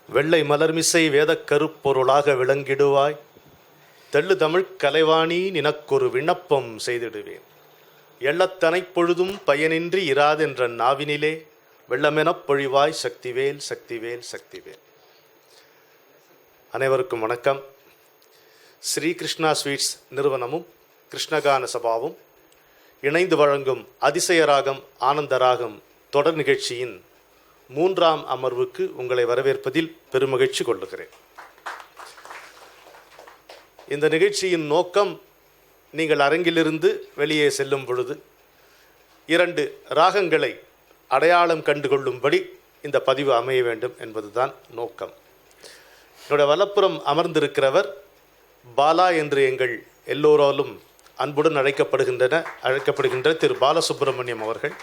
வெள்ளை மலர்மிசை வேதக் கருப்பொருளாக விளங்கிடுவாய். தெள்ளு தமிழ்க் கலைவாணி நினக்கொரு விண்ணப்பம் செய்திடுவேன். எள்ளத்தனைப் பொழுதும் பயனின்றி இராதென்ற நாவினிலே வெள்ளமெனப் பொழிவாய் சக்திவேல் சக்திவேல் சக்திவேல். அனைவருக்கும் வணக்கம். ஸ்ரீ கிருஷ்ணா ஸ்வீட்ஸ் நிறுவனமும் கிருஷ்ணகான சபாவும் இணைந்து வழங்கும் அதிசயராகம் ஆனந்தராகம் தொடர் நிகழ்ச்சியின் 3ஆம் அமர்வுக்கு உங்களை வரவேற்பதில் பெருமகிழ்ச்சி கொள்ளுகிறேன். இந்த நிகழ்ச்சியின் நோக்கம், நீங்கள் அரங்கிலிருந்து வெளியே செல்லும் பொழுது 2 ராகங்களை அடையாளம் கண்டுகொள்ளும்படி இந்த பதிவு அமைய வேண்டும் என்பதுதான் நோக்கம். என்னுடைய வலப்புறம் அமர்ந்திருக்கிறவர் பாலா என்று எங்கள் எல்லோராலும் அன்புடன் அழைக்கப்படுகின்ற திரு பாலசுப்ரமணியம் அவர்கள்.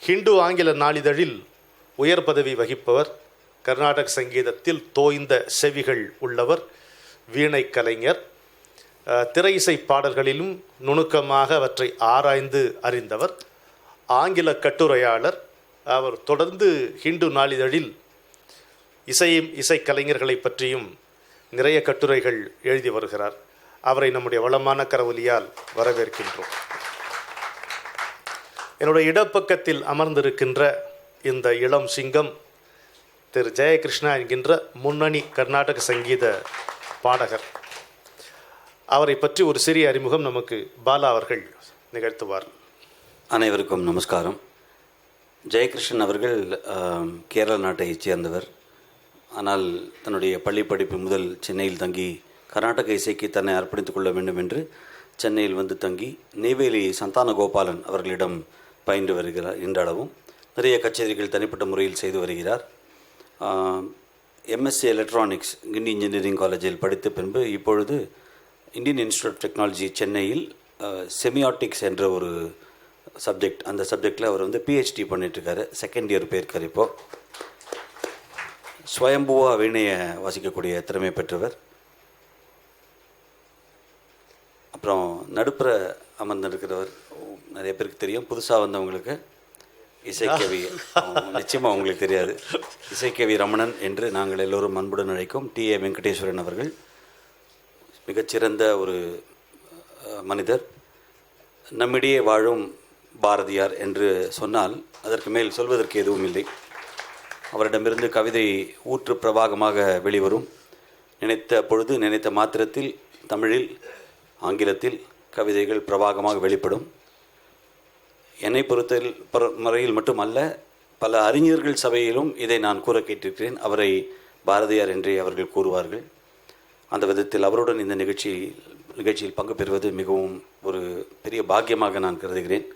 ஹிந்து ஆங்கில நாளிதழில் உயர் பதவி வகிப்பவர், கர்நாடக சங்கீதத்தில் தோய்ந்த செவிகள் உள்ளவர், வீணை கலைஞர், திரை இசை பாடல்களிலும் நுணுக்கமாக அவற்றை ஆராய்ந்து அறிந்தவர், ஆங்கில கட்டுரையாளர். அவர் தொடர்ந்து ஹிந்து நாளிதழில் இசைக்கலைஞர்களை பற்றியும் நிறைய கட்டுரைகள் எழுதி வருகிறார். அவரை நம்முடைய வளமான கரவொலியால் வரவேற்கின்றோம். என்னுடைய இடப்பக்கத்தில் அமர்ந்திருக்கின்ற இந்த இளம் சிங்கம் திரு ஜெயகிருஷ்ணா என்கின்ற முன்னணி கர்நாடக சங்கீத பாடகர். அவரை பற்றி ஒரு சிறிய அறிமுகம் நமக்கு பாலா அவர்கள் நிகழ்த்துவார். அனைவருக்கும் நமஸ்காரம். ஜெயகிருஷ்ணன் அவர்கள் கேரள நாட்டைச் சேர்ந்தவர். ஆனால் தன்னுடைய பள்ளி படிப்பு முதல் சென்னையில் தங்கி கர்நாடக இசைக்கு தன்னை அர்ப்பணித்துக் கொள்ள வேண்டும் என்று சென்னையில் வந்து தங்கி நெய்வேலி சந்தான கோபாலன் அவர்களிடம் பயின்று வருகிறார். இன்றளவும் நிறைய கச்சேரிகள் தனிப்பட்ட முறையில் செய்து வருகிறார். எம்எஸ்சி எலக்ட்ரானிக்ஸ் கிண்டி இன்ஜினியரிங் காலேஜில் படித்த பின்பு இப்பொழுது இந்தியன் இன்ஸ்டியூட் ஆஃப் டெக்னாலஜி சென்னையில் செமியாட்டிக்ஸ் என்ற ஒரு சப்ஜெக்ட், அந்த சப்ஜெக்டில் அவர் வந்து பிஹெச்டி பண்ணிட்டுருக்காரு. செகண்ட் இயர் போயிருக்கார். இப்போது ஸ்வயம்புவா வீணையை வாசிக்கக்கூடிய திறமை பெற்றவர். அப்புறம் நடுப்புற அமர்ந்திருக்கிறவர் நிறைய பேருக்கு தெரியும், புதுசாக வந்தவங்களுக்கு இசைக்கவி நிச்சயமாக உங்களுக்கு தெரியாது. இசைக்கவி ரமணன் என்று நாங்கள் எல்லோரும் அன்புடன் அழைக்கும் டி.ஏ. வெங்கடேஸ்வரன் அவர்கள் மிகச்சிறந்த ஒரு மனிதர். நம்மிடையே வாழும் பாரதியார் என்று சொன்னால் அதற்கு மேல் சொல்வதற்கு எதுவும் இல்லை. அவரிடமிருந்து கவிதை ஊற்று பிரவாகமாக வெளிவரும். நினைத்த பொழுது நினைத்த மாத்திரத்தில் தமிழில் ஆங்கிலத்தில் கவிதைகள் பிரவாகமாக வெளிப்படும். என்னை பொறுத்த முறையில் மட்டுமல்ல, பல அறிஞர்கள் சபையிலும் இதை நான் கூற கேட்டிருக்கிறேன். அவரை பாரதியார் என்றே அவர்கள் கூறுவார்கள். அந்த விதத்தில் அவருடன் இந்த நிகழ்ச்சியில் பங்கு பெறுவது மிகவும் ஒரு பெரிய பாக்கியமாக நான் கருதுகிறேன்.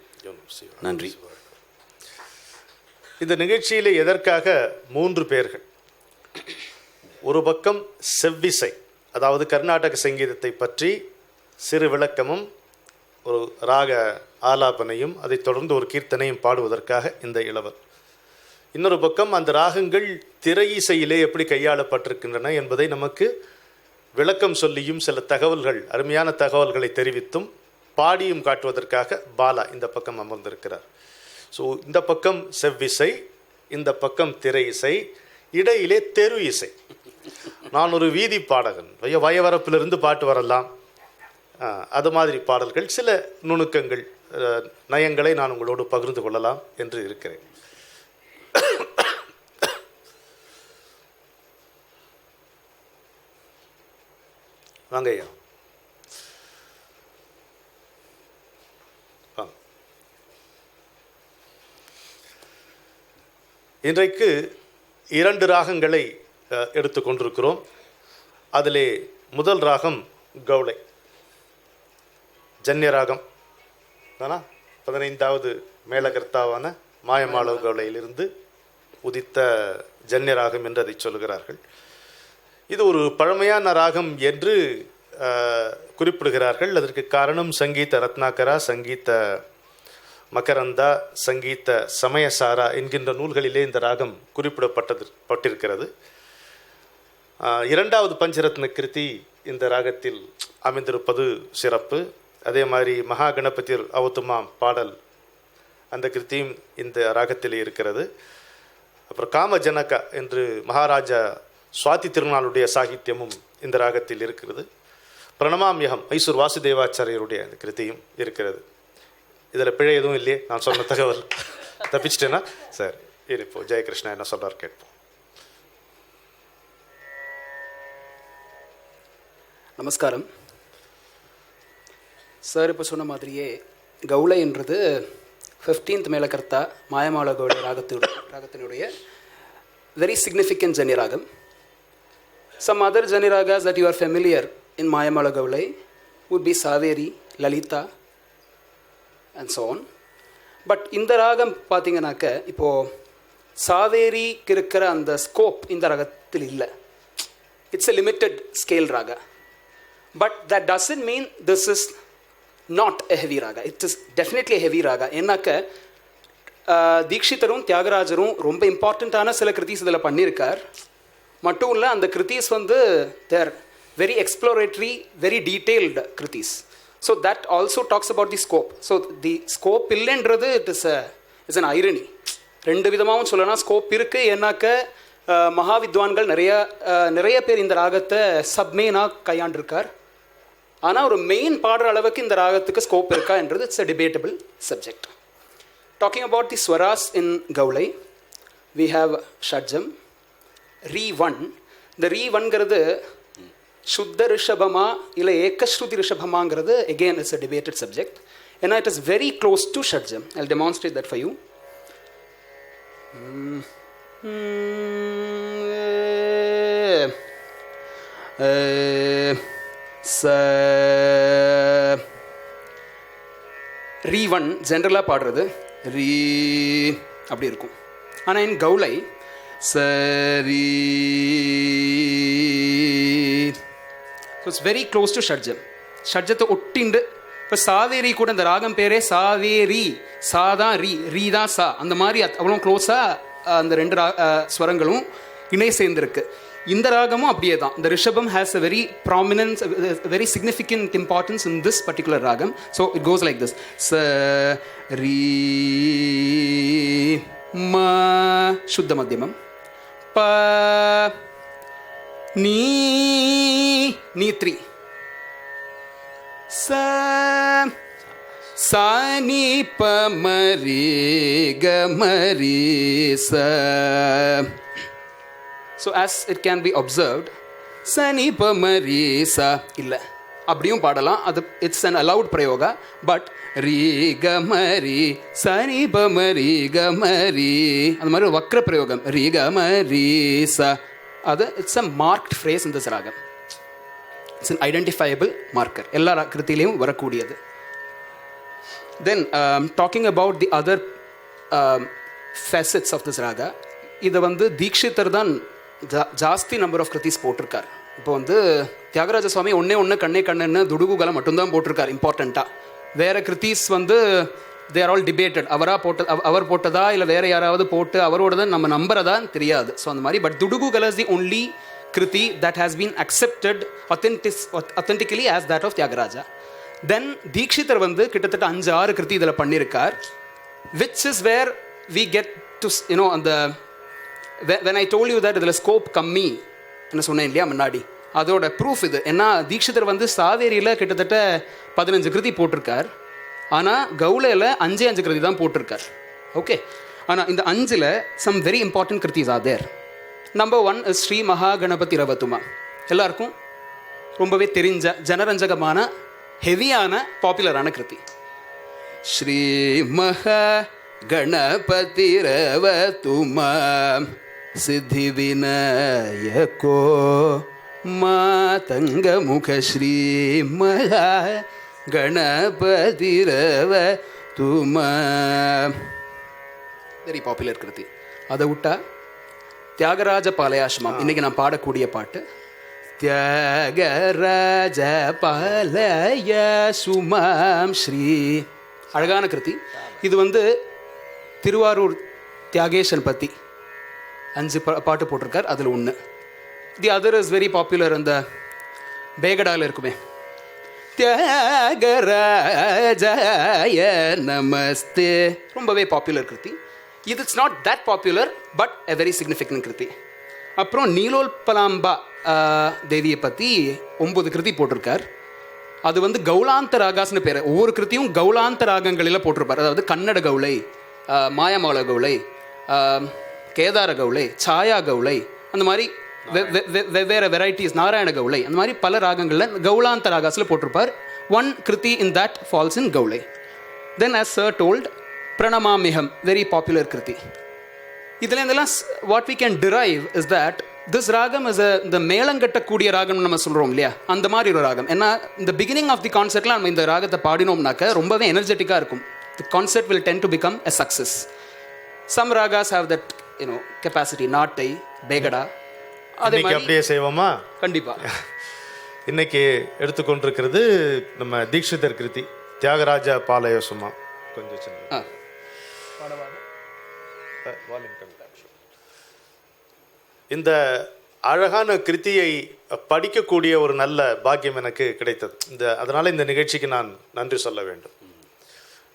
நன்றி. இந்த நிகழ்ச்சியிலே எதற்காக 3 பேர்கள்? ஒரு பக்கம் செவ்விசை, அதாவது கர்நாடக சங்கீதத்தை பற்றி சிறு விளக்கமும் ஒரு ராக ஆலாபனையும் அதைத் தொடர்ந்து ஒரு கீர்த்தனையும் பாடுவதற்காக இந்த இளவர். இன்னொரு பக்கம் அந்த ராகங்கள் திரை இசையிலே எப்படி கையாளப்பட்டிருக்கின்றன என்பதை நமக்கு விளக்கம் சொல்லியும் சில தகவல்கள், அருமையான தகவல்களை தெரிவித்தும் பாடியும் காட்டுவதற்காக பாலா இந்த பக்கம் அமர்ந்திருக்கிறார். ஸோ இந்த பக்கம் செவ்விசை, இந்த பக்கம் திரை இசை, இடையிலே தெரு இசை. நான் ஒரு வீதி பாடகன், வயவரப்பிலிருந்து பாட்டு வரலாம், அது மாதிரி பாடல்கள், சில நுணுக்கங்கள், நயங்களை நான் உங்களோடு பகிர்ந்து கொள்ளலாம் என்று இருக்கிறேன். வாங்கய்யா. இன்றைக்கு 2 ராகங்களை எடுத்துக்கொண்டிருக்கிறோம். அதிலே முதல் ராகம் கௌளை, ஜன்ய ராகம் தானா, 15வது மேலகர்த்தாவான மாயமாளவ் கௌளையிலிருந்து உதித்த ஜன்ய ராகம் என்று அதை சொல்கிறார்கள். இது ஒரு பழமையான ராகம் என்று குறிப்பிடுகிறார்கள். அதற்கு காரணம் சங்கீத ரத்னாகரா, சங்கீத மகரந்தா, சங்கீத சமயசாரா என்கின்ற நூல்களிலே இந்த ராகம் குறிப்பிடப்பட்டிருக்கிறது. 2வது பஞ்சரத்ன கிருதி இந்த ராகத்தில் அமைந்திருப்பது சிறப்பு. அதே மாதிரி மகா கணபதி அவத்துமாம் பாடல், அந்த கிருத்தியும் இந்த ராகத்திலே இருக்கிறது. அப்புறம் காம ஜனகா என்று மகாராஜா சுவாதி திருநாளுடைய சாகித்யமும் இந்த ராகத்தில் இருக்கிறது. பிரணமாமியகம் மைசூர் வாசுதேவாச்சாரியருடைய அந்த கிருதியும் இருக்கிறது. இதில் பிழை எதுவும் இல்லையே? நான் சொன்ன தகவல் தப்பிச்சிட்டேன்னா சார் இப்போ ஜெயகிருஷ்ணா என்ன சொல்கிறார் கேட்போம். நமஸ்காரம் சார். இப்போ சொன்ன மாதிரியே கௌளைன்றது 15th மேலகர்த்தா மாயமாள கௌளை ராகத்தினுடைய வெரி சிக்னிஃபிகண்ட் ஜன்னிராகம். சம் அதர் ஜன்னிராகாஸ் that you are familiar in Mayamalava Gowla would be Saveri, Lalitha and so on. But இந்த ராகம் பார்த்தீங்கன்னாக்க இப்போது சாவேரிக்கு இருக்கிற அந்த ஸ்கோப் இந்த ராகத்தில் இல்லை. இட்ஸ் a limited scale ராக. But that doesn't mean this is not a heavy raga. It is definitely a heavy raga. என்னக்க தீக்ஷிதரும் தியாகராஜரும் ரொம்ப இம்பார்ட்டண்ட்டான சில கிருதிஸ் இதில் பண்ணியிருக்கார். மட்டும் இல்லை, அந்த கிருதிஸ் வந்து there very exploratory, very detailed கிருதிஸ். So that also talks about the scope. So the scope இல்லைன்றது இட்ஸ் அன் ஐரணி. ரெண்டு விதமாகவும் சொல்லலாம். ஸ்கோப் இருக்குது ஏன்னாக்க மகாவித்வான்கள் நிறைய பேர் இந்த ராகத்தை சப்மெயினாக கையாண்டிருக்கார். ஆனால் ஒரு மெயின் பாடுற அளவுக்கு இந்த ராகத்துக்கு ஸ்கோப் இருக்கா என்றது it's a debatable subject. Talking about the ஸ்வராஸ் இன் கௌளை, வி ஹாவ் ஷட்ஜம், ரீ 1. இந்த ரீ 1ங்கிறது சுத்த ரிஷபமா இல்லை ஏகஸ்ருதி ரிஷபமாங்கிறது again it's a debated subject. ஏன்னா it is very close to ஷட்ஜம். I will demonstrate that for you. ரீ 1 ஜென்ரலாக பாடுறது ரீ அப்படி இருக்கும். ஆனால் இன் கௌளை சரி, இட்ஸ் வெரி க்ளோஸ் டு ஷட்ஜம். ஷட்ஜத்தை ஒட்டிண்டு. இப்போ சாவேரி கூட இந்த ராகம் பேரே சாவேரி, சா தான் ரீ, ரீ தான் சா. அந்த மாதிரி அவ்வளோ க்ளோஸாக அந்த ரெண்டு ஸ்வரங்களும் இணை சேர்ந்துருக்கு. இந்த ராகமும் அப்படியே தான். இந்த ரிஷபம் has a very prominence, very significant importance in this particular ராகம். So it goes like this: ச ரீ ம சுத்த மத்தியமம், ப நீ 3, ச சானி ப மரி க மரி ச. So as it can be observed, sani pa mari sa illa அப்படியும் பாடலாம். அது இட்ஸ் அன் அலவுட் பிரயோகா. பட் ரீ க மரி சனி ப மரி க மரி, அந்த மாதிரி வக்ர பிரயோகம் ரீ க மரி ச, அது இட்ஸ் அ மார்க்ட் ஃப்ரேஸ் இந்த ராகம். இட்ஸ் அன் ஐடென்டிஃபையபிள் மார்க்கர், எல்லா கிருத்திலையும் வரக்கூடியது. Then talking about the other facets of this raga, இதை வந்து தீக்ஷிதர் தான் ஜாஸ்தி நம்பர் ஆஃப் கிருத்திஸ் போட்டிருக்கார். இப்போ வந்து தியாகராஜ சுவாமி ஒன்று கண்ணே கண்ணுன்னு துடுகுகளை மட்டும்தான் போட்டிருக்கார் இம்பார்ட்டண்ட்டாக. வேறு கிருத்திஸ் வந்து தே ஆர் ஆல் டிபேட்டட். அவர் போட்டதா இல்லை வேறு யாராவது போட்டு அவரோட தான் நம்ம நம்புறதான் தெரியாது. ஸோ அந்த மாதிரி. But Dudukugala is the only கிருதி that has been accepted authentically as that of Tyagaraja. Then Dikshitar வந்து கிட்டத்தட்ட 5-6 கிருதி இதில் பண்ணியிருக்கார். which is where we get to அந்த when I told you that இதில் ஸ்கோப் கம்மி என்ன சொன்னேன் இல்லையா முன்னாடி, அதோட ப்ரூஃப் இது. ஏன்னா தீக்ஷிதர் வந்து சாவேரியில் கிட்டத்தட்ட 15 கிருதி போட்டிருக்கார். ஆனால் கௌளையில் 5 கிருதி தான் போட்டிருக்கார். ஓகே. ஆனால் இந்த 5ல் சம் வெரி இம்பார்ட்டன்ட் கிருத்திஸ் are there. Number 1 is Sri Maha Ganapathi ரவத்துமா. எல்லாருக்கும் ரொம்பவே தெரிஞ்ச ஜனரஞ்சகமான ஹெவியான பாப்புலரான கிருதி. ஸ்ரீ மகா கணபதி ரவத்துமா சித்தி விநாயகோ மாதங்க முக ஸ்ரீ மகா கணபதி ரவத்துமா, வெரி பாப்புலர் கிருதி. அதை விட்டா தியாகராஜ பாலயாஷ்மம் இன்னைக்கு நான் பாடக்கூடிய பாட்டு. தியாகராஜ பாலய சுமாம் ஸ்ரீ, அழகான கிருதி. இது வந்து திருவாரூர் தியாகேஷன் பற்றி 5 பாட்டு போட்டிருக்கார். அதில் 1. The other is very popular. அந்த பேகடாவில் இருக்குமே, தியாகராஜாய நமஸ்தே, ரொம்பவே பாப்புலர் கிருதி. இது it's not that popular but a very significant கிருதி. அப்புறம் நீலோல்பலாம்பா தேவியை பற்றி 9 கிருதி போட்டிருக்கார். அது வந்து கௌலாந்த ராகாஸ்னு பேர். ஒவ்வொரு கிருத்தியும் கௌலாந்த ராகங்களில் போட்டிருப்பார். அதாவது கன்னட கௌளை, மாயமௌல கௌளை, கேதார கௌளை, சாயா கௌளை, அந்த மாதிரி வெவ்வேறு வெரைட்டிஸ், நாராயண கௌளை, அந்த மாதிரி பல ராகங்களில் கௌலாந்த ராகாஸில் போட்டிருப்பார். ஒன் கிருதி in that falls in Gowla. Then as sir told, Pranamamyaham, very popular கிருதி. இதில் இதெல்லாம் what we can derive is that this ராகம் இஸ் இந்த மேளங்கட்டக்கூடிய ராகம்னு நம்ம சொல்கிறோம் இல்லையா, அந்த மாதிரி ஒரு ராகம். ஏன்னா இந்த பிகினிங் ஆஃப் தி கான்சர்ட்டில் நம்ம இந்த ராகத்தை பாடினோம்னாக்க ரொம்பவே எனர்ஜெட்டிக்காக இருக்கும். The concert will tend to become a success. Some ragas have that capacity, Nattai, Begada. அதே மாதிரி அப்படியே செய்வோமா? கண்டிப்பாக. இன்னைக்கு எடுத்துக்கொண்டிருக்கிறது நம்ம தீக்ஷிதர் கிருதி, தியாகராஜ பாலயோசமா. கொஞ்சம் சின்ன இந்த அழகான கிருத்தியை படிக்கக்கூடிய ஒரு நல்ல பாக்கியம் எனக்கு கிடைத்தது. அதனால் இந்த நிகழ்ச்சிக்கு நான் நன்றி சொல்ல வேண்டும்.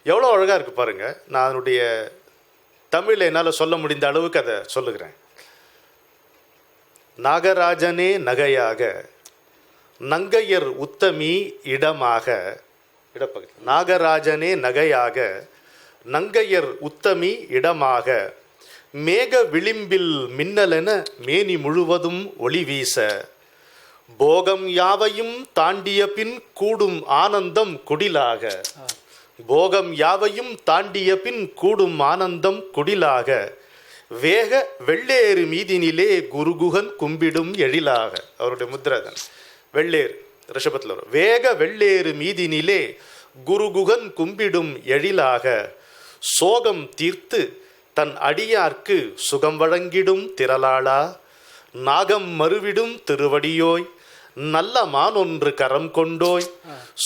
எவ்வளோ அழகாக இருக்குது பாருங்கள். நான் அதனுடைய தமிழில் என்னால் சொல்ல முடிந்த அளவுக்கு அதை சொல்லுகிறேன். நாகராஜனே நகையாக, நங்கையர் உத்தமி இடமாக, இடப்பகுதி. நாகராஜனே நகையாக, நங்கையர் உத்தமி இடமாக, மேக விளிம்பில் மின்னலென மேனி முழுவதும் ஒளி வீச, போகம் யாவையும் தாண்டிய பின் கூடும் ஆனந்தம் குடிலாக, போகம் யாவையும் தாண்டிய பின் கூடும் ஆனந்தம் குடிலாக, வேக வெள்ளேறு மீதினிலே குருகுகன் கும்பிடும் எழிலாக. அவருடைய முத்திரதன் வெள்ளேறு ரிஷபத்தில் வரும். வேக வெள்ளேறு மீதினிலே குருகுகன் கும்பிடும் எழிலாக, சோகம் தீர்த்து தன் அடியார்க்கு சுகம் வழங்கிடும் திரளாளா, நாகம் மறுவிடும் திருவடியோய், நல்ல மானொன்று கரம் கொண்டோய்,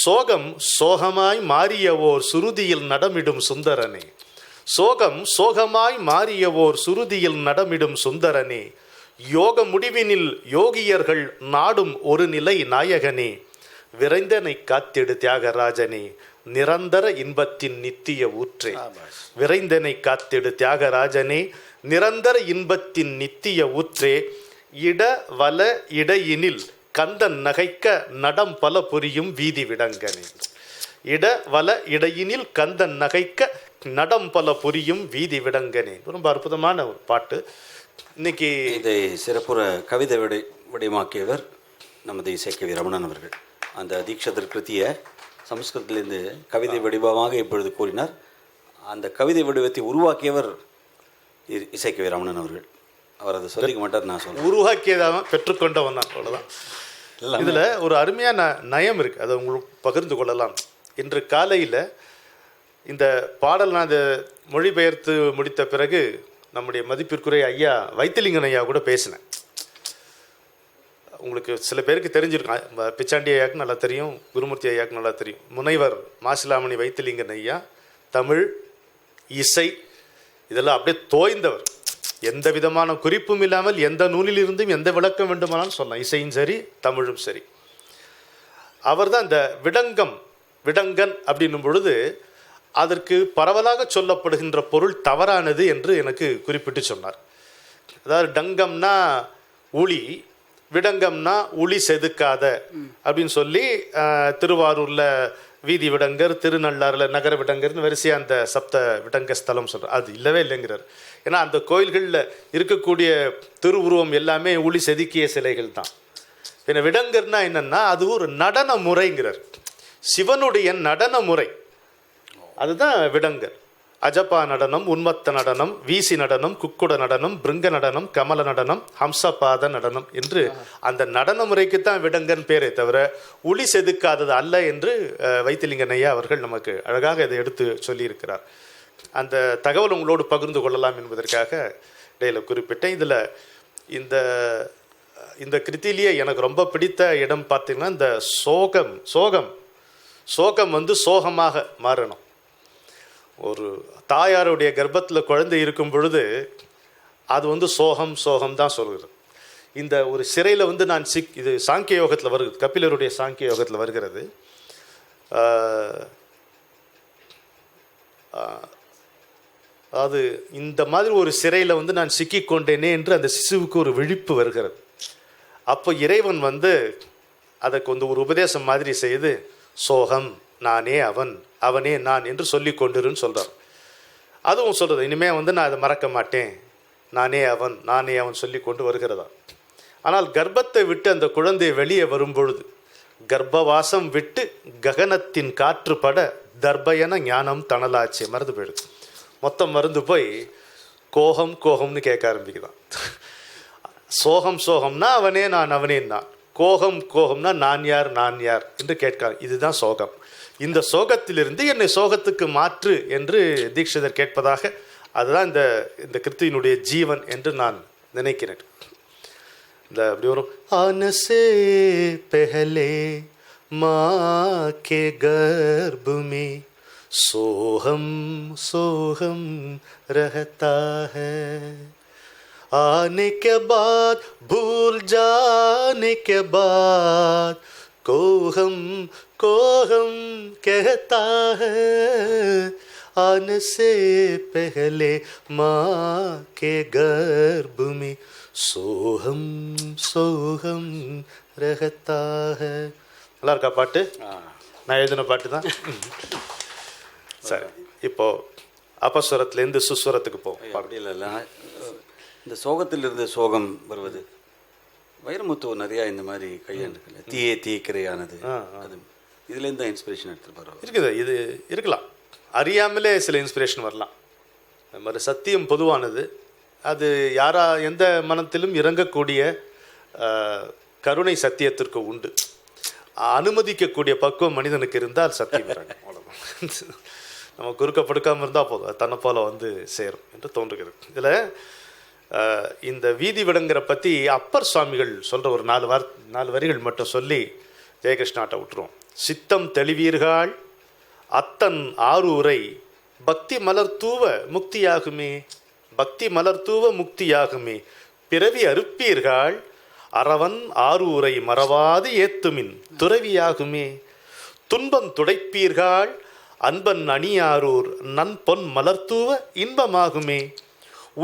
சோகம் சோகமாய் மாறியவோர் சுருதியில் நடமிடும் சுந்தரனே, சோகம் சோகமாய் மாறியவோர் சுருதியில் நடமிடும் சுந்தரனே, யோக முடிவினில் யோகியர்கள் நாடும் ஒரு நிலை நாயகனே, விரைந்தனை காத்திடு தியாகராஜனே, நிரந்தர இன்பத்தின் நித்திய ஊற்றே. விரைந்தனை காத்திடு தியாகராஜனே, நிரந்தர இன்பத்தின் நித்திய ஊற்றே, இட வல இடையினில் கந்தன் நகைக்க நடம் பல புரியும் வீதி விடங்கனே. இட வல இடையினில் கந்தன் நகைக்க நடம் பல புரியும் வீதி விடங்கனே. ரொம்ப அற்புதமான ஒரு பாட்டு. இன்னைக்கு இதை சிறப்புற கவிதை வடிவமாக்கியவர் நமது இசைக்கவி ரமணன் அவர்கள். அந்த தீக்ஷிதர் கிருத்தியை சமஸ்கிருதத்திலிருந்து கவிதை வடிவமாக இப்பொழுது கூறினார். அந்த கவிதை வடிவத்தை உருவாக்கியவர் இசைக்கவி ரமணன் அவர்கள். அவர் அதை சொல்லிக்க மாட்டார், நான் சொல்றேன். உருவாக்கியதான் பெற்றுக்கொண்டவன் தான், அவ்வளோதான். இதில் ஒரு அருமையான நயம் இருக்குது, அதை உங்களுக்கு பகிர்ந்து கொள்ளலாம். இன்று காலையில் இந்த பாடல் நான் அதை மொழிபெயர்த்து முடித்த பிறகு நம்முடைய மதிப்பிற்குரிய ஐயா வைத்திலிங்கன் ஐயா கூட பேசினேன். உங்களுக்கு சில பேருக்கு தெரிஞ்சிருக்கும், பிச்சாண்டி ஐயாவுக்கு நல்லா தெரியும், குருமூர்த்தி ஐயாவுக்கு நல்லா தெரியும். முனைவர் மாசிலாமணி வைத்திலிங்கன் ஐயா தமிழ் இசை இதெல்லாம் அப்படியே தோய்ந்தவர். எந்த விதமான குறிப்பும் இல்லாமல் எந்த நூலிலிருந்தும் எந்த விளக்கம் வேண்டுமானாலும் சொல்லலாம், இசையும் சரி தமிழும் சரி. அவர் தான் இந்த விடங்கன் அப்படின்னும் பொழுது அதற்கு பரவலாக சொல்லப்படுகின்ற பொருள் தவறானது என்று எனக்கு குறிப்பிட்டு சொன்னார். அதாவது டங்கம்னா உளி, விடங்கம்னா உளி செதுக்காத அப்படின்னு சொல்லி திருவாரூரில் வீதி விடங்கர், திருநள்ளாறில் நகர விடங்கர்னு வரிசையாக அந்த சப்த விடங்க ஸ்தலம் சொல்கிறார். அது இல்லவே இல்லைங்கிறார். ஏன்னா அந்த கோயில்களில் இருக்கக்கூடிய திருவுருவம் எல்லாமே உளி செதுக்கிய சிலைகள் தான். பின்ன விடங்கர்னா என்னன்னா அது ஒரு நடன முறைங்கிறார், சிவனுடைய நடன முறை, அதுதான் விடங்கர். அஜப்பா நடனம், உன்மத்த நடனம், வீசி நடனம், குக்குட நடனம், பிருங்க நடனம், கமல நடனம், ஹம்சபாத நடனம் என்று அந்த நடன முறைக்குத்தான் விடங்கன் பேரே தவிர உளி செதுக்காதது அல்ல என்று வைத்திலிங்கன் ஐயா அவர்கள் நமக்கு அழகாக இதை எடுத்து சொல்லியிருக்கிறார். அந்த தகவல் உங்களோடு பகிர்ந்து கொள்ளலாம் என்பதற்காக இடையில குறிப்பிட்டேன். இதில் இந்த கிருத்திலேயே எனக்கு ரொம்ப பிடித்த இடம் பார்த்தீங்கன்னா இந்த சோகம் வந்து சோகமாக மாறணும். ஒரு தாயாருடைய கர்ப்பத்தில் குழந்தை இருக்கும் பொழுது அது வந்து சோகம் தான் சொல்கிறது. இந்த ஒரு சிறையில் வந்து நான் இது சாங்கிய யோகத்தில் வருகிறது, கபிலருடைய சாங்கிய யோகத்தில் வருகிறது. அதாவது இந்த மாதிரி ஒரு சிறையில் வந்து நான் சிக்கிக்கொண்டேனே என்று அந்த சிசுவுக்கு ஒரு விழிப்பு வருகிறது. அப்போ இறைவன் வந்து அதற்கு வந்து ஒரு உபதேசம் மாதிரி செய்து, சோகம் நானே அவன், அவனே நான் என்று சொல்லி கொண்டிருன்னு சொல்கிறார். அதுவும் சொல்கிறது, இனிமேல் வந்து நான் அதை மறக்க மாட்டேன், நானே அவன் நானே அவன் சொல்லி கொண்டு வருகிறதா. ஆனால் கர்ப்பத்தை விட்டு அந்த குழந்தை வெளியே வரும்பொழுது, கர்ப்பவாசம் விட்டு ககனத்தின் காற்று பட தர்பயன ஞானம் தணலாச்சு, மறந்து போயிடுது. மொத்தம் மறந்து போய் கோகம் கோகம்னு கேட்க ஆரம்பிக்குதான். சோகம் சோகம்னா அவனே நான் அவனே நான், கோகம் கோகம்னா நான் யார் நான் யார் என்று கேட்க, இதுதான் சோகம். இந்த சோகத்திலிருந்து என்னை சோகத்துக்கு மாற்று என்று தீட்சிதர் கேட்பதாக, அதுதான் இந்த கிருத்தியினுடைய ஜீவன் என்று நான் நினைக்கிறேன். இந்த அப்படி வரும், ஆனசே பெஹலே மா கே கர்ப் மே सोहम सोहम रहता है, आने के बाद भूल जाने के बाद कोहम कोहम कहता है, आने से पहले माँ के गर्भ में सोहम सोहम रहता है. நல்லா இருக்கா பாட்டு? நான் எழுதின பாட்டு தான். சரி, இப்போது அபஸ்வரத்துலேருந்து சுஸ்வரத்துக்கு போவோம். அப்படி இல்லைல்ல, இந்த சோகத்திலிருந்து சோகம் வருவது வைரமுத்து நிறையா இந்த மாதிரி கையாண்டுக்கல, தீயே தீக்கிரையானது, அது இதுலேருந்து தான் இன்ஸ்பிரேஷன் எடுத்துகிட்டு போகிறோம். இருக்குது, இது இருக்கலாம், அறியாமலே சில இன்ஸ்பிரேஷன் வரலாம். அது மாதிரி சத்தியம் பொதுவானது, அது எந்த மனத்திலும் இறங்கக்கூடிய கருணை சத்தியத்திற்கு உண்டு. அனுமதிக்கக்கூடிய பக்குவம் மனிதனுக்கு இருந்தால் சத்தியம் இறங்கும். அவ்வளோதான். நம்ம குறுக்க படுக்காமல் இருந்தால் போதும், அது தன்னை போல வந்து சேரும் என்று தோன்றுகிறது. இதில் இந்த வீதி விடங்கிற பற்றி அப்பர் சுவாமிகள் சொல்கிற ஒரு 4 வரிகள் மட்டும் சொல்லி ஜெயகிருஷ்ணாட்ட விட்டுருவோம். சித்தம் தெளிவீர்கள் அத்தன் ஆரூரை பக்தி மலர் தூவ முக்தியாகுமே, பக்தி மலர் தூவ முக்தியாகுமே, பிறவி அறுப்பீர்கள் அரவன் ஆரூரை மறவாது ஏத்துமின் துறவியாகுமே, துன்பம் துடைப்பீர்கள் அன்பன் அணியாரூர் நன்பொன் மலர்த்தூவ இன்பமாகுமே,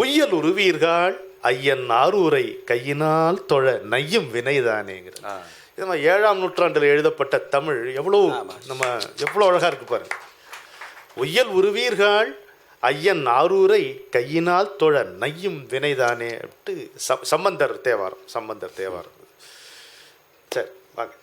உய்யல் உருவீர்கள் ஐயன் ஆரூரை கையினால் தொழ நையும் வினைதானேங்கிற. இது நம்ம 7ஆம் நூற்றாண்டில் எழுதப்பட்ட தமிழ் எவ்வளோ அழகாக இருக்கு பாருங்க. உய்யல் உருவீர்கள் ஐயன் ஆரூரை கையினால் தொழ நையும் வினைதானே அப்படின்ட்டு சம்பந்தர் தேவாரம். சரி வாங்க.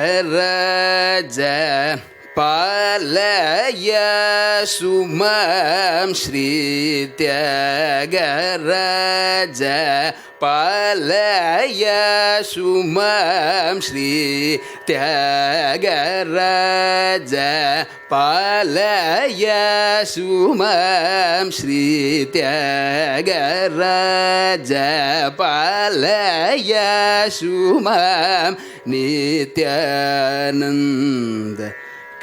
त्यागराज पालय सुमं श्री त्यागराज पालय सुमं श्री त्यागराज पालय सुमं श्री त्यागराज पालय सुमं नित्यानंद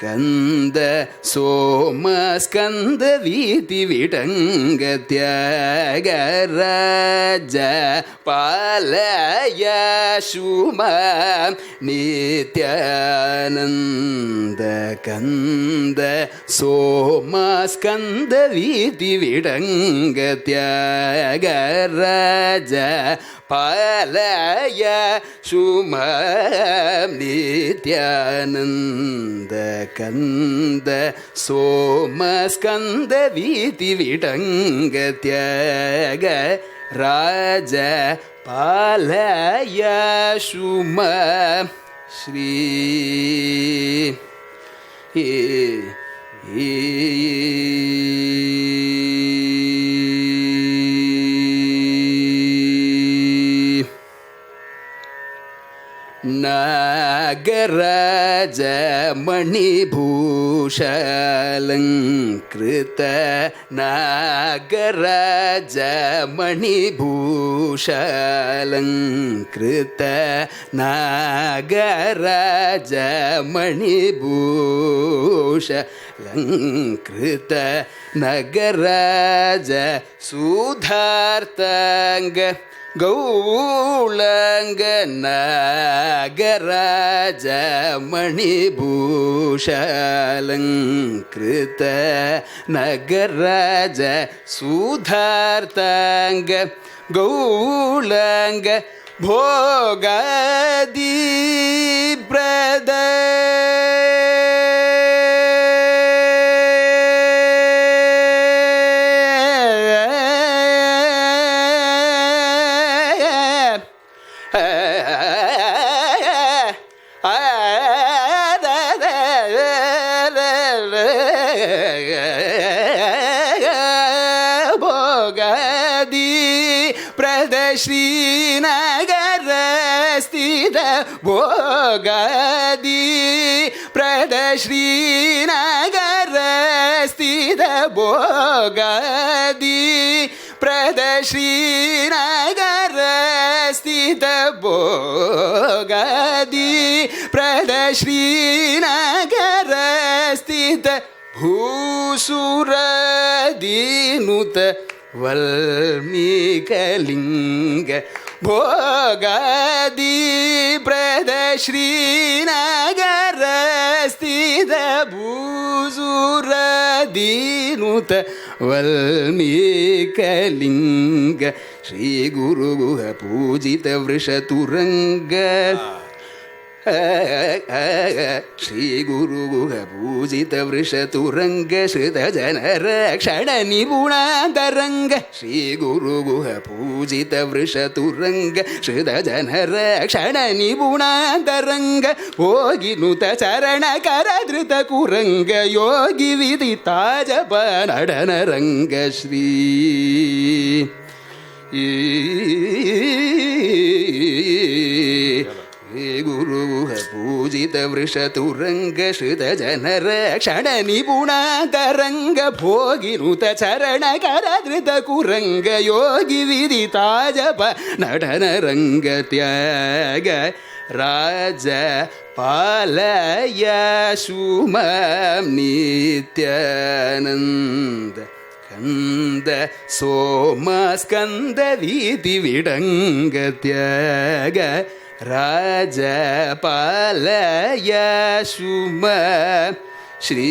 कंद सोम स्कंद वीति विटंग त्यागराज पालय सुमं नित्यानंद कंद सोम स्कंद वीति विटंग त्यागराज पालय सुमं नित्यानंद कंद सोम स्कंद वीति विटंग त्यागराज पालय सुमं श्री नागराज मणिभूषालंकृत नागराज मणिभूषालंकृत नागराज मणिभूषालंकृत नगराज सुधार्तांग गौलंग नागराज मणिभूषालंकृत नगराज सुधार्तांग गौलंग भोगादि प्रद श्रीनगर स्थित भोगादि प्रद श्रीनगर स्थित भोगादि प्रद श्रीनगर स्थित भोगादि प्रद श्रीनगर स्थित भूसुरदीनुत वल्मीकलिंग भोगादि प्रद श्रीनगर स्थित भूसुरदीनुत वल्मीकलिंग श्री गुरु गुह पूजित वृषतुरंग श्री गुरु गुह पूजित वृषतुरंग श्रुत जनरक्षण निपुणातरंग श्री गुरु गुह पूजित वृषतुरंग श्रुत जनरक्षण निपुणातरंग भोगिनुत चरण कर धृत कुरंग योगी विदिताजप नडनरंग श्री गुरु பூஜித விருஷ துரங்க ஸ்ருத ஜனர க்ஷண நிபுணாந்தரங்க போகி நுத சரண கரதிருத குரங்க யோகி விதி தாஜப நடன ரங்க தியாக ராஜ பாலய சுமம் நித்யானந்த கந்த சோம ஸ்கந்த வீதி விடங்க தியாக ராஜ பாலய சும ஸ்ரீ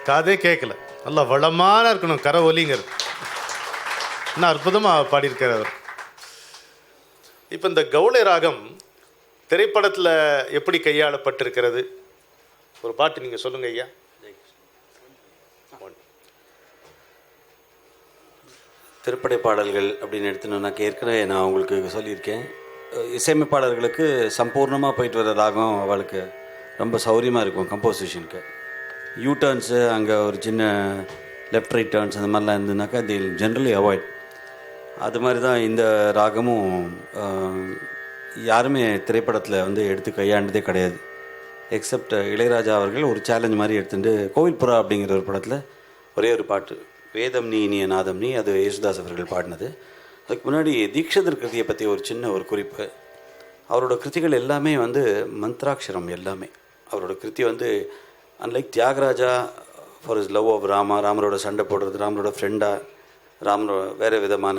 காதே கேட்கல, நல்லா வளமான இருக்கணும் கரை ஒலிங்கிறது. இன்னும் அற்புதமாக பாடியிருக்கார் அவர். இப்போ இந்த கௌளை ராகம் திரைப்படத்தில் எப்படி கையாளப்பட்டிருக்கிறது, ஒரு பாட்டு நீங்கள் சொல்லுங்க ஐயா. திரைப்பட பாடல்கள் அப்படின்னு எடுத்துனோம்னாக்க ஏற்கனவே நான் உங்களுக்கு சொல்லியிருக்கேன், இசையமைப்பாளர்களுக்கு சம்பூர்ணமாக போயிட்டு வர ராகம் அவளுக்கு ரொம்ப சௌரியமாக இருக்கும். கம்போசிஷனுக்கு யூ டர்ன்ஸு, அங்கே ஒரு சின்ன லெஃப்ட் ரைட் டர்ன்ஸ் அந்த மாதிரிலாம் இருந்ததுனாக்கா தி ஜென்ரலி அவாய்ட். அது மாதிரி தான் இந்த ராகமும் யாருமே திரைப்படத்தில் வந்து எடுத்து கையாண்டதே கிடையாது. எக்ஸப்ட் இளையராஜா அவர்கள் ஒரு சேலஞ்ச் மாதிரி எடுத்துட்டு கோவில் புறா அப்படிங்கிற ஒரு படத்தில் ஒரே ஒரு பாட்டு, வேதம் நீ இனிய நாதம் நீ, அது யேசுதாஸ் அவர்கள் பாடினது. அதுக்கு முன்னாடி தீக்ஷிதர் கிருதியை பற்றி ஒரு சின்ன ஒரு குறிப்பு. அவரோட கிருதிகள் எல்லாமே வந்து மந்த்ராட்சரம். எல்லாமே அவரோட கிருதி வந்து unlike Tyagaraja for is love of Rama, ராமரோட சண்டை போடுறது, ராமரோட ஃப்ரெண்டாக, ராமரோட வேறு விதமான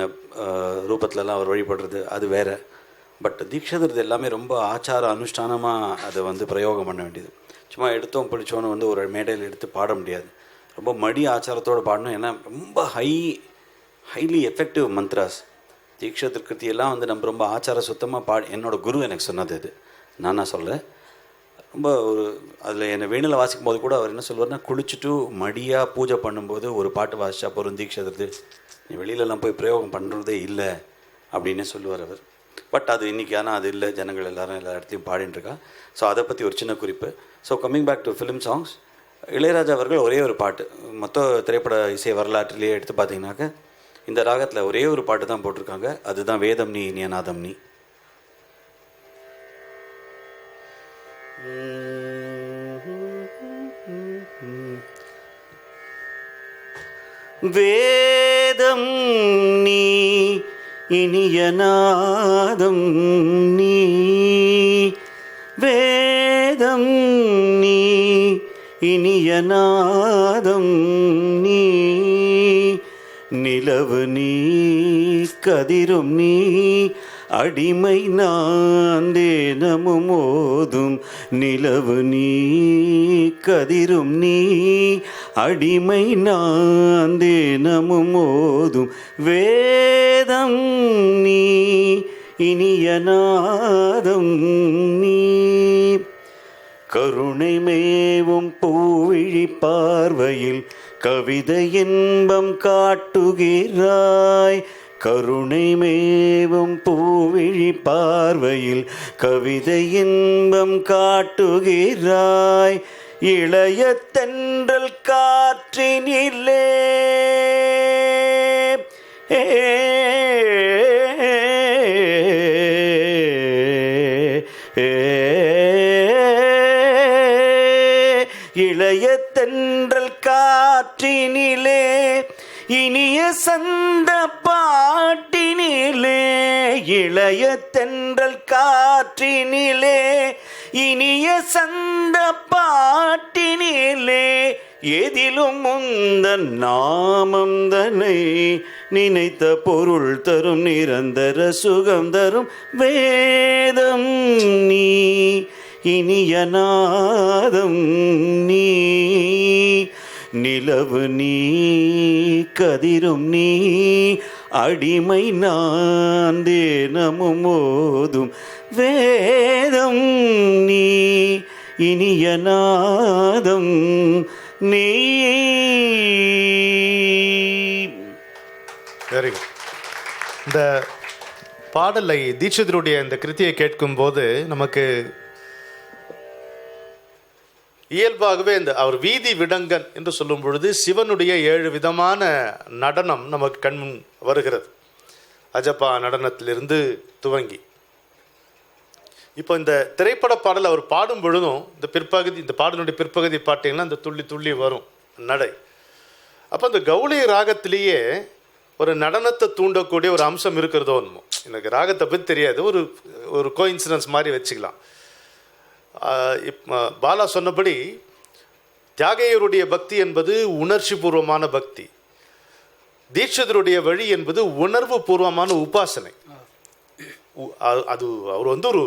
ரூபத்திலலாம் அவர் வழிபடுறது, அது வேறு. பட் தீக்ஷிதர் எல்லாமே ரொம்ப ஆச்சார அனுஷ்டானமாக அதை வந்து பிரயோகம் பண்ண வேண்டியது. சும்மா எடுத்தோம் பிடிச்சோன்னு வந்து ஒரு மேடையில் எடுத்து பாட முடியாது. ரொம்ப மடி ஆச்சாரத்தோடு பாடணும். ஏன்னா ரொம்ப ஹைலி எஃபெக்டிவ் மந்த்ராஸ். தீக்ஷிதர் கிருத்தியெல்லாம் வந்து நம்ம ரொம்ப ஆச்சார சுத்தமாக என்னோடய குரு எனக்கு சொன்னது இது, நானாக சொல்ல. ரொம்ப ஒரு அதில் என்னை வேணில் வாசிக்கும் போது கூட அவர் என்ன சொல்வார்னா, குளிச்சுட்டு மடியாக பூஜை பண்ணும்போது ஒரு பாட்டு வாசிச்சா போகிறோம் தீக்ஷிதர், நீ வெளியிலலாம் போய் பிரயோகம் பண்ணுறதே இல்லை அப்படின்னு சொல்லுவார் அவர். பட் அது இன்றைக்கி ஆனால் அது இல்லை, ஜனங்கள் எல்லாரும் எல்லா இடத்தையும் பாடிட்டுருக்கா. ஸோ அதை பற்றி ஒரு சின்ன குறிப்பு. So coming back to film songs, Ilaiyaraaja அவர்கள் ஒரே ஒரு பாட்டு, மொத்த திரைப்பட இசை வரலாற்றிலேயே எடுத்து பார்த்தீங்கன்னாக்க இந்த ராகத்தில் ஒரே ஒரு பாட்டு தான் போட்டிருக்காங்க. அதுதான் வேதம் நீ இனிய நாதம் நீ. வேதம் நீ இனிய நாதம் நீ, வேதம் நீ இனிய நாதம் நீ, நிலவு நீ கதிரும் நீ, அடிமை நான் தினமும் ஓதும் நிலவு நீ கதிரும் நீ, அடிமை நான் தினமும் ஓதும் வேதம் நீ இனிய நாதம் நீ. கருணை மேவும் பூவிழி பார்வையில் கவிதை இன்பம் காட்டுகிறாய், கருணை மேவும் பூவிழி பார்வையில் கவிதை இன்பம் காட்டுகிறாய், இளைய தென்றல் காற்றினிலே இளைய தென்றல் காற்றினிலே இனிய சந்த பாட்டினிலே, இளைய தென்றல் காற்றினிலே இனிய சந்த பாட்டினிலே, எதிலும் முந்தன் நாமம் தன்னை நினைத்த பொருள் தரும் நிரந்தர சுகம் தரும் வேதம் நீ இனிய நாதம் நீ, நிலவு நீ கதிரும் நீ, அடிமை நான் தினமும் ஓதும் வேதம் நீ இனிய நாதம் நீ. Very good. இந்த பாடலை தீட்சிதருடைய இந்த கிருத்தியை கேட்கும்போது நமக்கு இயல்பாகவே இந்த அவர் வீதி விடங்கன் என்று சொல்லும் பொழுது சிவனுடைய 7 விதமான நடனம் நமக்கு கண்முன் வருகிறது. அஜப்பா நடனத்திலிருந்து துவங்கி இப்போ இந்த திரைப்பட பாடல் அவர் பாடும் பொழுதும் இந்த பாடலுடைய பிற்பகுதி பார்த்தீங்கன்னா இந்த துள்ளி துள்ளி வரும் நடை. அப்போ இந்த கௌளை ராகத்திலேயே ஒரு நடனத்தை தூண்டக்கூடிய ஒரு அம்சம் இருக்கிறதோ என்னமோ. எனக்கு ராகத்தை பற்றி தெரியாது, ஒரு கோஇன்சிடன்ஸ் மாதிரி வச்சுக்கலாம். பாலா சொன்னபடி தியாகையருடைய பக்தி என்பது உணர்ச்சி பூர்வமான பக்தி, தீட்சிதருடைய வழி என்பது உணர்வு பூர்வமான உபாசனை. அது அவர் ஒரு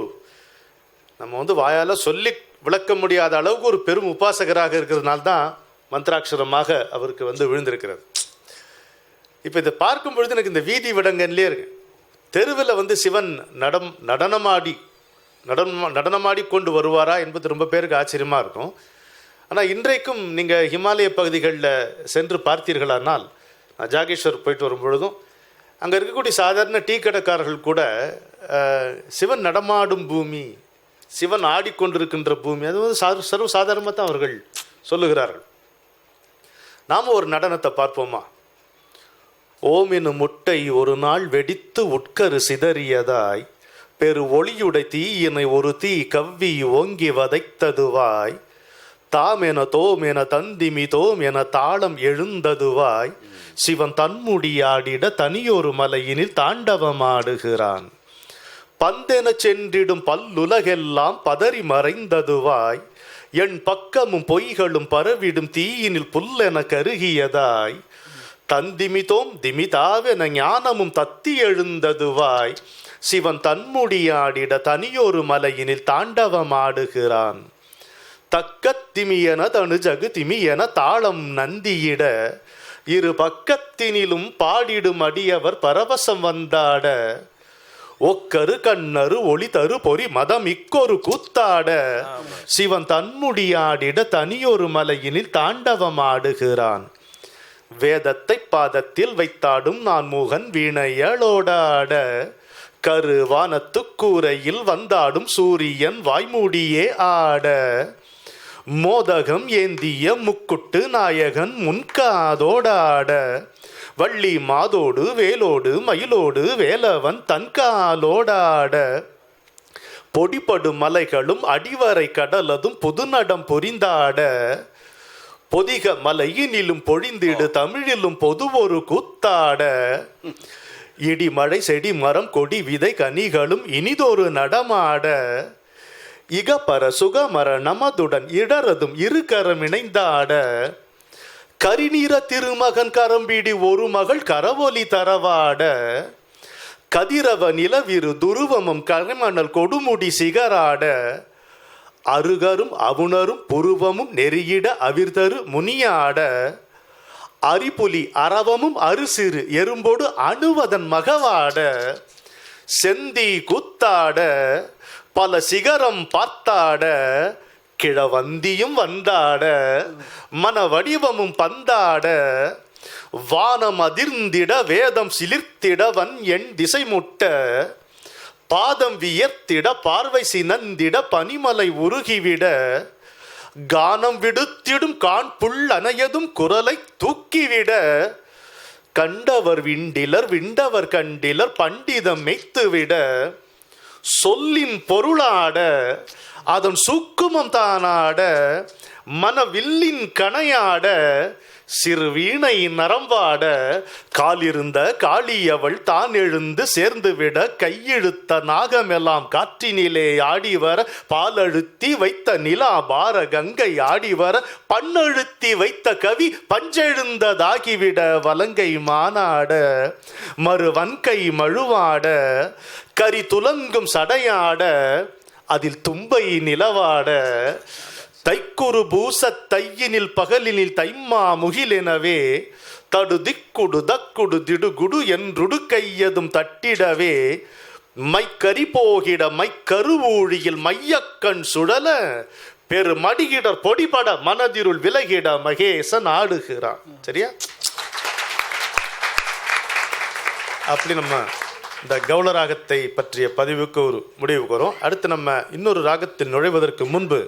நம்ம வாயால் சொல்லி விளக்க முடியாத அளவுக்கு ஒரு பெரும் உபாசகராக இருக்கிறதுனால தான் மந்திராட்சரமாக அவருக்கு விழுந்திருக்கிறது. இப்போ இதை பார்க்கும் பொழுது எனக்கு இந்த வீதி விடங்கன்லேயே இருக்கு. தெருவில் சிவன் நடனமாடி கொண்டு வருவாரா என்பது ரொம்ப பேருக்கு ஆச்சரியமாக இருக்கும். ஆனால் இன்றைக்கும் நீங்கள் ஹிமாலய பகுதிகளில் சென்று பார்த்தீர்களானால், நான் ஜாகேஸ்வர் போயிட்டு வரும் பொழுதும் அங்கே இருக்கக்கூடிய சாதாரண டீ கடைக்காரர்கள் கூட சிவன் நடமாடும் பூமி, சிவன் ஆடிக்கொண்டிருக்கின்ற பூமி, அது சர்வ சாதாரணமாக தான் அவர்கள் சொல்லுகிறார்கள். நாம் ஒரு நடனத்தை பார்ப்போமா? ஓம் எனும் முட்டை ஒரு நாள் வெடித்து உட்கரு சிதறியதாய், பெரு ஒளியுடை தீயினை ஒரு தீ கவ்வி ஓங்கி வதைத்ததுவாய், தாம் என தோம் என தந்திமி தோம் என தாளம் எழுந்ததுவாய், சிவன் தன்முடியாடிட தனியொரு மலையினில் தாண்டவமாடுகிறான், பந்தென சென்றிடும் பல்லுலகெல்லாம் பதறி மறைந்ததுவாய், என் பக்கமும் பொய்களும் பரவிடும் தீயினில் புல்லென கருகியதாய், தந்திமிதோம் திமிதாவென ஞானமும் தத்தி எழுந்ததுவாய், சிவன் தன்முடியாடிட தனியொரு மலையினில் தாண்டவமாடுகிறான், தக்கத்திமியன தனு ஜகு திமியன தாளம் நந்தியிட, இரு பக்கத்தினிலும் பாடிடும் அடியவர் பரவசம் வந்தாட, ஒக்கரு கண்ணரு ஒளி தரு பொறி மதம் இக்கொரு கூத்தாட, சிவன் தன்முடியாடிட தனியொரு மலையினில் தாண்டவமாடுகிறான், வேதத்தை பாதத்தில் வைத்தாடும் நான் மூகன் வீணையளோடாட, கருவானத்து கூரையில் வந்தாடும் சூரியன் வாய்மூடியே ஆட, மோதகம் ஏந்திய முக்குட்டு நாயகன் முன்காதோடாட, வள்ளி மாதோடு வேலோடு மயிலோடு வேலவன் தன்காலோடாட, பொடிபடு மலைகளும் அடிவரை கடலதும் புதுநடம் பொறிந்தாட, பொதிக மலையினிலும் பொழிந்திடு தமிழிலும் பொதுவொரு கூத்தாட, இடிமழை செடி மரம் கொடி விதை கனிகளும் இனிதொரு நடமாட, இகப்பர சுகமர நமதுடன் இடரதும் இருகரம் இணைந்தாட, கரிநீர திருமகன் கரம்பிடி ஒரு மகள் கரவொலி தரவாட, கதிரவ நிலவிரு துருவமும் கரைமணல் கொடுமுடி சிகராட, அருகரும் அவுணரும் புருவமும் நெறியிட அவிர்தரு முனியாட, அரிப்புலி அரவமும் அரிசிறு எறும்போடு அணுவதன் மகவாட, செந்தி குத்தாட பல சிகரம் பார்த்தாட, கிழவந்தியும் வந்தாட மன வடிவமும் பந்தாட, வானம் அதிர்ந்திட வேதம் சிலிர்த்திடவன் என் திசை முட்ட, பாதம் வியர்த்திட பார்வை சினந்திட பனிமலை உருகிவிட, கானம் விடுத்திடும் கான் புல் அணையதும் குரலை தூக்கிவிட, கண்டவர் விண்டிலர் விண்டவர் கண்டிலர் பண்டிதம் மெய்த்துவிட, சொல்லின் பொருளாட அதன் சூக்குமம் தானாட, மனவில்லின் கணையாட சிறு வீணை நரம்பாட, காலிருந்த காளியவள் தான் எழுந்து சேர்ந்துவிட, கையிழுத்த நாகமெல்லாம் காற்றினிலே ஆடிவர, பாலழுத்தி வைத்த நிலா பார கங்கை ஆடிவர, பண்ணழுத்தி வைத்த கவி பஞ்செழுந்ததாகிவிட, வலங்கை மானாட மறுவன்கை மழுவாட, கரி துலங்கும் சடையாட அதில் தும்பை நிலவாட, தைக்குறு பூச தையினில் பகலினில் தைம்மா முகிலெனவே, தடு திக்குடு தக்குடு திடுகுடு என்றுடு கையதும் தட்டிடவே, மைக்கறி போகிட மைக்கருவூழியில் மையக்கண் சுடல, பெரு மடிகிடர் பொடிபட மனதிருள் விலகிட மகேசன் ஆடுகிறான். சரியா? அப்படி நம்ம இந்த கவுள ராகத்தை பற்றிய பதிவுக்கு ஒரு முடிவுக்கு வரும். அடுத்து நம்ம இன்னொரு ராகத்தில் நுழைவதற்கு முன்பு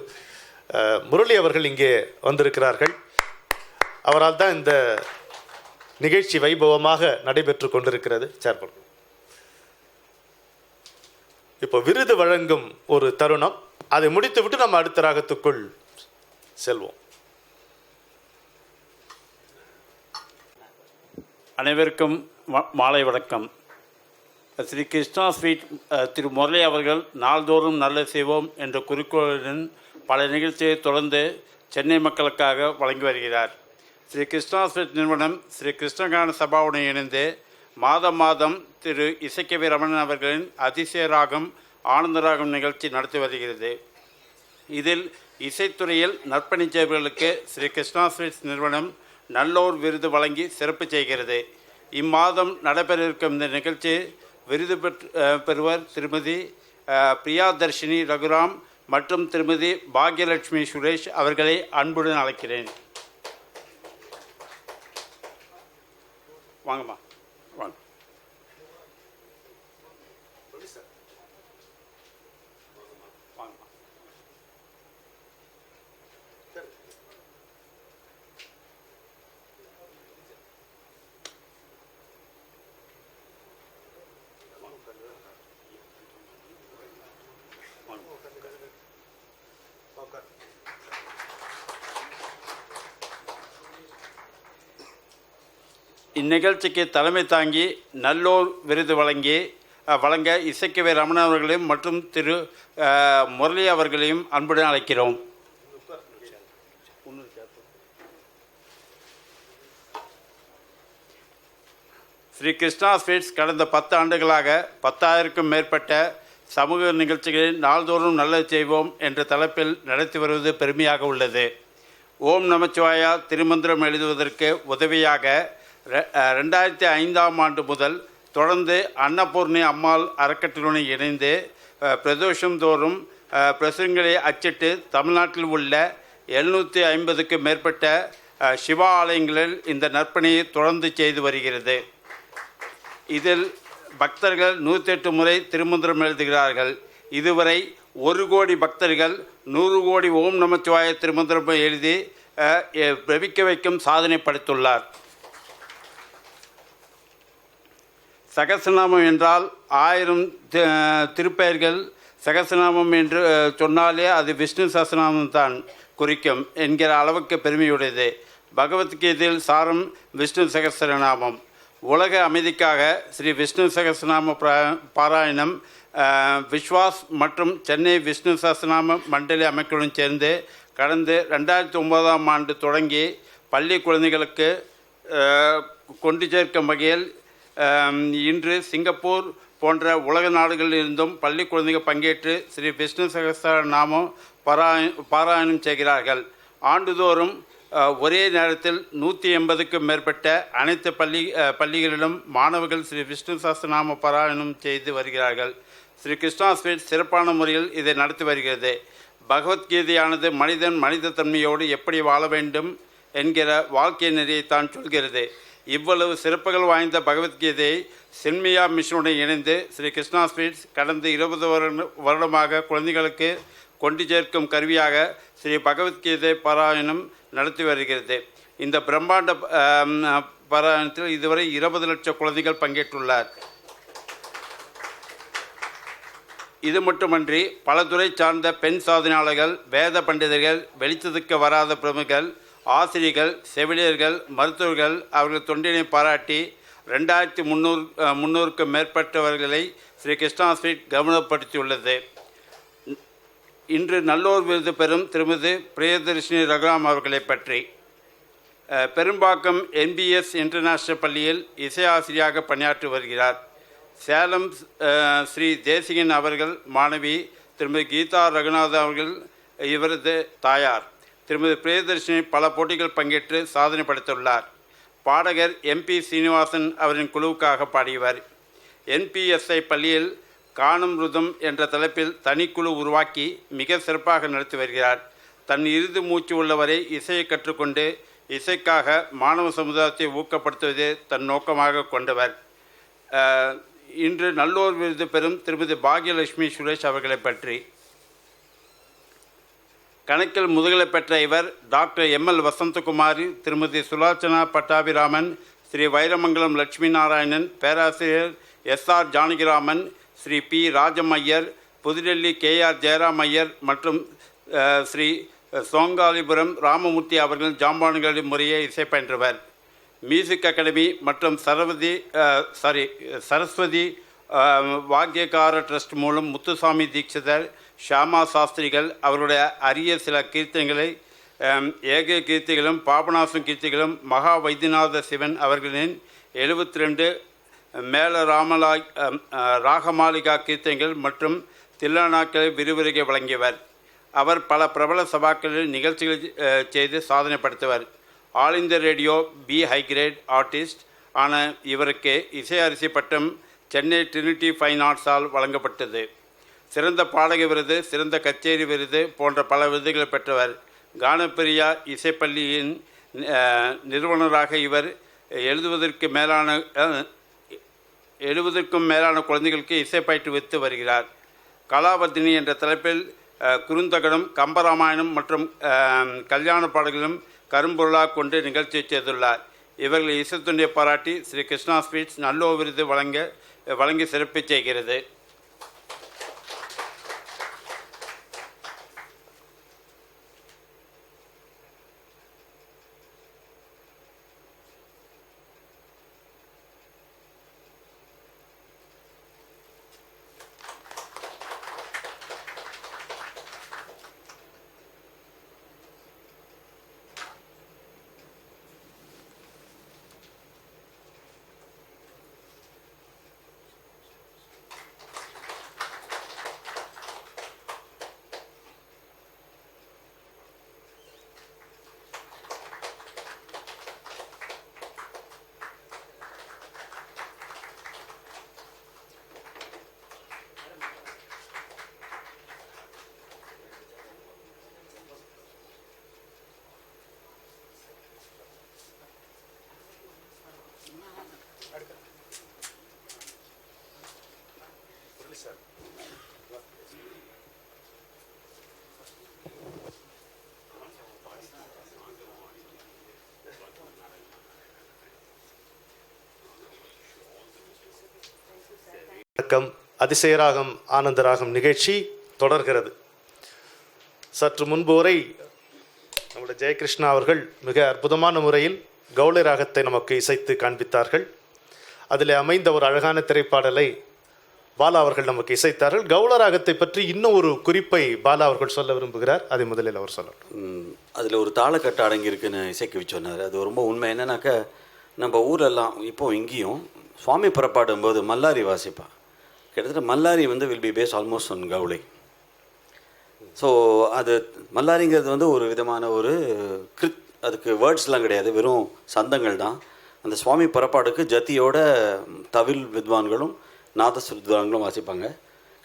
முரளி அவர்கள் இங்கே வந்திருக்கிறார்கள். அவரால் தான் இந்த நிகழ்ச்சி வைபவமாக நடைபெற்று கொண்டிருக்கிறது. சேர்ப்போம். இப்போ விருது வழங்கும் ஒரு தருணம், அதை முடித்துவிட்டு நம்ம அடுத்த ராகத்துக்குள் செல்வோம். அனைவருக்கும் மாலை வணக்கம். ஸ்ரீ கிருஷ்ணா ஸ்வீட் திரு முரளி அவர்கள் நாள்தோறும் நல்ல செய்வோம் என்ற குறிக்கோளுடன் பல நிகழ்ச்சியை தொடர்ந்து சென்னை மக்களுக்காக வழங்கி வருகிறார். ஸ்ரீ கிருஷ்ணா ஸ்வீட் நிறுவனம் ஸ்ரீ கிருஷ்ணகான சபாவுடன் இணைந்து மாதம் திரு இசைக்கவி ரமணன் அவர்களின் அதிசய ராகம் ஆனந்த ராகம் நிகழ்ச்சி நடத்தி வருகிறது. இதில் இசைத்துறையில் நற்பணிச்செயல்களுக்கு ஸ்ரீ கிருஷ்ணா ஸ்வீட்ஸ் நிறுவனம் நல்லோர் விருது வழங்கி சிறப்பு செய்கிறது. இம்மாதம் நடைபெற இருக்கும் இந்த நிகழ்ச்சி விருது பெறுவர் திருமதி பிரியாதர்ஷினி ரகுராம் மற்றும் திருமதி பாக்யலட்சுமி சுரேஷ் அவர்களை அன்புடன் அழைக்கிறேன். வாங்கம்மா, வாங்க. இந்நிகழ்ச்சிக்கு தலைமை தாங்கி நல்லோர் விருது வழங்க இசைக்கவி ரமணன் அவர்களையும் மற்றும் திரு முரளி அவர்களையும் அன்புடன் அழைக்கிறோம். ஸ்ரீ கிருஷ்ணா ஸ்வீட்ஸ் கடந்த 10 ஆண்டுகளாக 10,000க்கும் மேற்பட்ட சமூக நிகழ்ச்சிகளில் நாள்தோறும் நல்லது செய்வோம் என்ற தலைப்பில் நடத்தி வருவது பெருமையாக உள்ளது. ஓம் நமச்சிவாயா திருமந்திரம் எழுதுவதற்கு உதவியாக 2005ஆம் ஆண்டு முதல் தொடர்ந்து அன்னபூர்ணி அம்மாள் அறக்கட்டளையுடன் இணைந்து பிரதோஷம் தோறும் பிரசுரங்களை அச்சிட்டு தமிழ்நாட்டில் உள்ள 750க்கும் மேற்பட்ட சிவா ஆலயங்களில் இந்த நற்பணியை தொடர்ந்து செய்து வருகிறது. இதில் பக்தர்கள் 108 முறை திருமந்திரம் எழுதுகிறார்கள். இதுவரை 1 கோடி பக்தர்கள் 100 கோடி ஓம் நமச்சிவாய திருமந்திரம் எழுதி பிரமிக்க வைக்கும் சாதனை படைத்துள்ளார். சகஸ்ரநாமம் என்றால் 1000 திருப்பெயர்கள். சகஸ்ரநாமம் என்று சொன்னாலே அது விஷ்ணு சஹஸ்ரநாமம் தான் குறிக்கும் என்கிற அளவுக்கு பெருமையுடையது. பகவத்கீதையில் சாரம் விஷ்ணு சகஸ்ரநாமம். உலக அமைதிக்காக ஸ்ரீ விஷ்ணு சகஸ்ரநாம பாராயணம் விஸ்வாஸ் மற்றும் சென்னை விஷ்ணு சஹஸ்ரநாம மண்டலி அமைப்புடன் சேர்ந்து கடந்த 2009ஆம் ஆண்டு தொடங்கி பள்ளி குழந்தைகளுக்கு கொண்டு சேர்க்கும் வகையில் இன்று சிங்கப்பூர் போன்ற உலக நாடுகளில் இருந்தும் பள்ளி குழந்தைகள் பங்கேற்று ஸ்ரீ விஷ்ணு சகஸ்ரநாமம் பாராயணம் செய்கிறார்கள். ஆண்டுதோறும் ஒரே நேரத்தில் 180க்கும் மேற்பட்ட அனைத்து பள்ளிகளிலும் மாணவர்கள் ஸ்ரீ விஷ்ணு சஹஸ்ரநாம பாராயணம் செய்து வருகிறார்கள். ஸ்ரீ கிருஷ்ணா ஸ்வீட் சிறப்பான முறையில் இதை நடத்தி வருகிறது. பகவத்கீதையானது மனித தன்மையோடு எப்படி வாழ வேண்டும் என்கிற வாழ்க்கை நெறியைத்தான் சொல்கிறது. இவ்வளவு சிறப்புகள் வாய்ந்த பகவத்கீதையை சின்மியா மிஷனுடன் இணைந்து ஸ்ரீ கிருஷ்ணா ஸ்வீட்ஸ் கடந்த 20 வருடமாக குழந்தைகளுக்கு கொண்டு சேர்க்கும் கருவியாக ஸ்ரீ பகவத்கீதை பாராயணம் நடத்தி வருகிறது. இந்த பிரம்மாண்ட பாராயணத்தில் இதுவரை 20 லட்சம் குழந்தைகள் பங்கேற்றுள்ளார். இது மட்டுமன்றி பல துறை சார்ந்த பெண் சாதனையாளர்கள், வேத பண்டிதர்கள், வெளிச்சத்துக்கு வராத பிரமுகர்கள், ஆசிரியர்கள், செவிலியர்கள், மருத்துவர்கள் அவர்கள் தொண்டினை பாராட்டி 2300க்கும் மேற்பட்டவர்களை ஸ்ரீ கிருஷ்ணா ஸ்வீட் கவனப்படுத்தியுள்ளது. இன்று நல்லோர் விருது பெறும் திருமதி பிரியதர்ஷினி ரகுராம் அவர்களை பற்றி பெரும்பாக்கம் NBS இன்டர்நேஷ்னல் பள்ளியில் இசை ஆசிரியராக பணியாற்றி வருகிறார். சேலம் ஸ்ரீ தேசிகன் அவர்கள் மாணவி திருமதி கீதா ரகுநாதன் அவர்கள் இவரது தாயார். திருமதி பிரியதர்ஷினி பல போட்டிகள் பங்கேற்று சாதனை படைத்துள்ளார். பாடகர் MP சீனிவாசன் அவரின் குழுவுக்காக பாடியவர். NPSI பள்ளியில் காணும் ருதம் என்ற தலைப்பில் தனிக்குழு உருவாக்கி மிக சிறப்பாக நடத்தி வருகிறார். தன் இறுதி மூச்சு உள்ளவரை இசையை கற்றுக்கொண்டு இசைக்காக மாணவ சமுதாயத்தை ஊக்கப்படுத்துவதே தன் நோக்கமாக கொண்டவர். இன்று நல்லோர் விருது பெறும் திருமதி பாக்யலட்சுமி சுரேஷ் அவர்களை பற்றி. கணக்கில் முதுகலை பெற்ற இவர் டாக்டர் எம்எல் வசந்தகுமாரி, திருமதி சுலோச்சனா பட்டாபிராமன், ஸ்ரீ வைரமங்கலம் லட்சுமி நாராயணன், பேராசிரியர் எஸ்ஆர் ஜானகிராமன், ஸ்ரீ பி ராஜம் ஐயர், புதுடெல்லி கேஆர் ஜெயராம் ஐயர் மற்றும் ஸ்ரீ சோங்காலிபுரம் ராமமூர்த்தி அவர்கள் ஜாம்பான்களின் முறையே இசை பயின்றவர். மியூசிக் அகாடமி மற்றும் சரஸ்வதி வாக்கியகார ட்ரஸ்ட் மூலம் முத்துசாமி தீட்சிதர், ஷியாமா சாஸ்திரிகள் அவருடைய அரிய சில கீர்த்தனைகளை ஏக கீர்த்திகளும் பாபநாசம் கீர்த்திகளும் மகா வைத்தியநாத சிவன் அவர்களின் 72 மேல ராகமாலிகா கீர்த்தனைகள் மற்றும் தில்லானாக்களை விரிவுரையை வழங்கியவர். அவர் பல பிரபல சபாக்களில் நிகழ்ச்சிகள் செய்து சாதனை படுத்துவர். All India radio B high grade artist ஆன இவருக்கு இசை அரிசி பட்டம் சென்னை ட்ரினிட்டி ஃபைன் ஆர்ட்ஸால் வழங்கப்பட்டது. சிறந்த பாடக விருது, சிறந்த கச்சேரி விருது போன்ற பல விருதுகளை பெற்றவர். கானப்பிரியா இசைப்பள்ளியின் நிறுவனராக இவர் 70க்கும் மேலான குழந்தைகளுக்கு இசை பயிற்றுவித்து வருகிறார். கலாவர்த்தினி என்ற தலைப்பில் குறுந்தகடும், கம்பராமாயணம் மற்றும் கல்யாண பாடல்களும் கரும்பொருளாக கொண்டு நிகழ்ச்சி செய்துள்ளார். இவர்கள் இசைத்துண்டிய பாராட்டி ஸ்ரீ கிருஷ்ணா ஸ்வீட்ஸ் நல்லோ விருது வழங்கி சிறப்பு செய்கிறது. வணக்கம். அதிசயராகம் ஆனந்தராகம் நிகழ்ச்சி தொடர்கிறது. சற்று முன்பு வரை நம்முடைய ஜெயகிருஷ்ணா அவர்கள் மிக அற்புதமான முறையில் கௌளை ராகத்தை நமக்கு இசைத்து காண்பித்தார்கள். அதில் அமைந்த ஒரு அழகான திரைப்பாடலை பாலா அவர்கள் நமக்கு இசைத்தார்கள். கௌள ராகத்தை பற்றி இன்னும் ஒரு குறிப்பை பாலா அவர்கள் சொல்ல விரும்புகிறார். அதை முதலில் அவர் சொல்லட்டும். அதில் ஒரு தாளக்கட்டு அடங்கியிருக்குன்னு இசைக்கவி சொன்னார். அது ரொம்ப உண்மை. என்னன்னாக்கா, நம்ம ஊரெல்லாம் இப்போ இங்கேயும் சுவாமி புறப்பாடும்போது மல்லாரி வாசிப்பா. கிட்டத்தட்ட Mallari will be base almost on Gowlai. So அது மல்லாரிங்கிறது ஒரு விதமான ஒரு அதுக்கு வேர்ட்ஸ்லாம் கிடையாது, வெறும் சந்தங்கள் தான். அந்த சுவாமி புறப்பாடுக்கு ஜத்தியோட தவில் வித்வான்களும் நாதஸ்வர வித்வான்களும் வாசிப்பாங்க.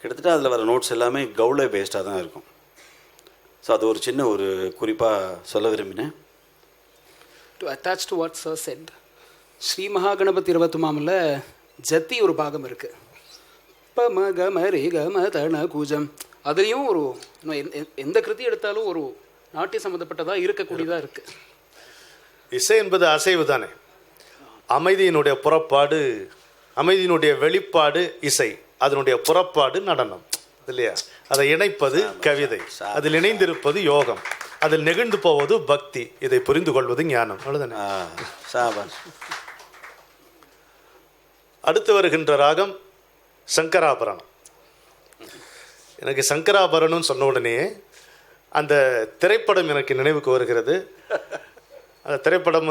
கிட்டத்தட்ட அதில் வர நோட்ஸ் எல்லாமே கௌளை பேஸ்டாக தான் இருக்கும். ஸோ அது ஒரு சின்ன ஒரு குறிப்பாக சொல்ல விரும்பினேன். To attach to what sir said, Sri Mahaganapathi 20 ஜத்தி ஒரு பாகம் இருக்குது. பம கம ரே கம தன கூஜம். அதுலேயும் ஒரு எந்த கிருதி எடுத்தாலும் ஒரு நாட்டிய சம்மந்தப்பட்டதாக இருக்கக்கூடியதாக இருக்குது. இசை என்பது அசைவு தானே. அமைதியினுடைய புறப்பாடு, அமைதியினுடைய வெளிப்பாடு இசை, அதனுடைய புறப்பாடு நடனம் இல்லையா? அதை இணைப்பது கவிதை, அதில் இணைந்திருப்பது யோகம், அதில் நெகிழ்ந்து போவது பக்தி. இதை புரிந்து கொள்வது ஞானம். அவ்வளோதானே. அடுத்து வருகின்ற ராகம் சங்கராபரணம். எனக்கு சங்கராபரணம்னு சொன்ன உடனே அந்த திரைப்படம் எனக்கு நினைவுக்கு வருகிறது. அந்த திரைப்படம்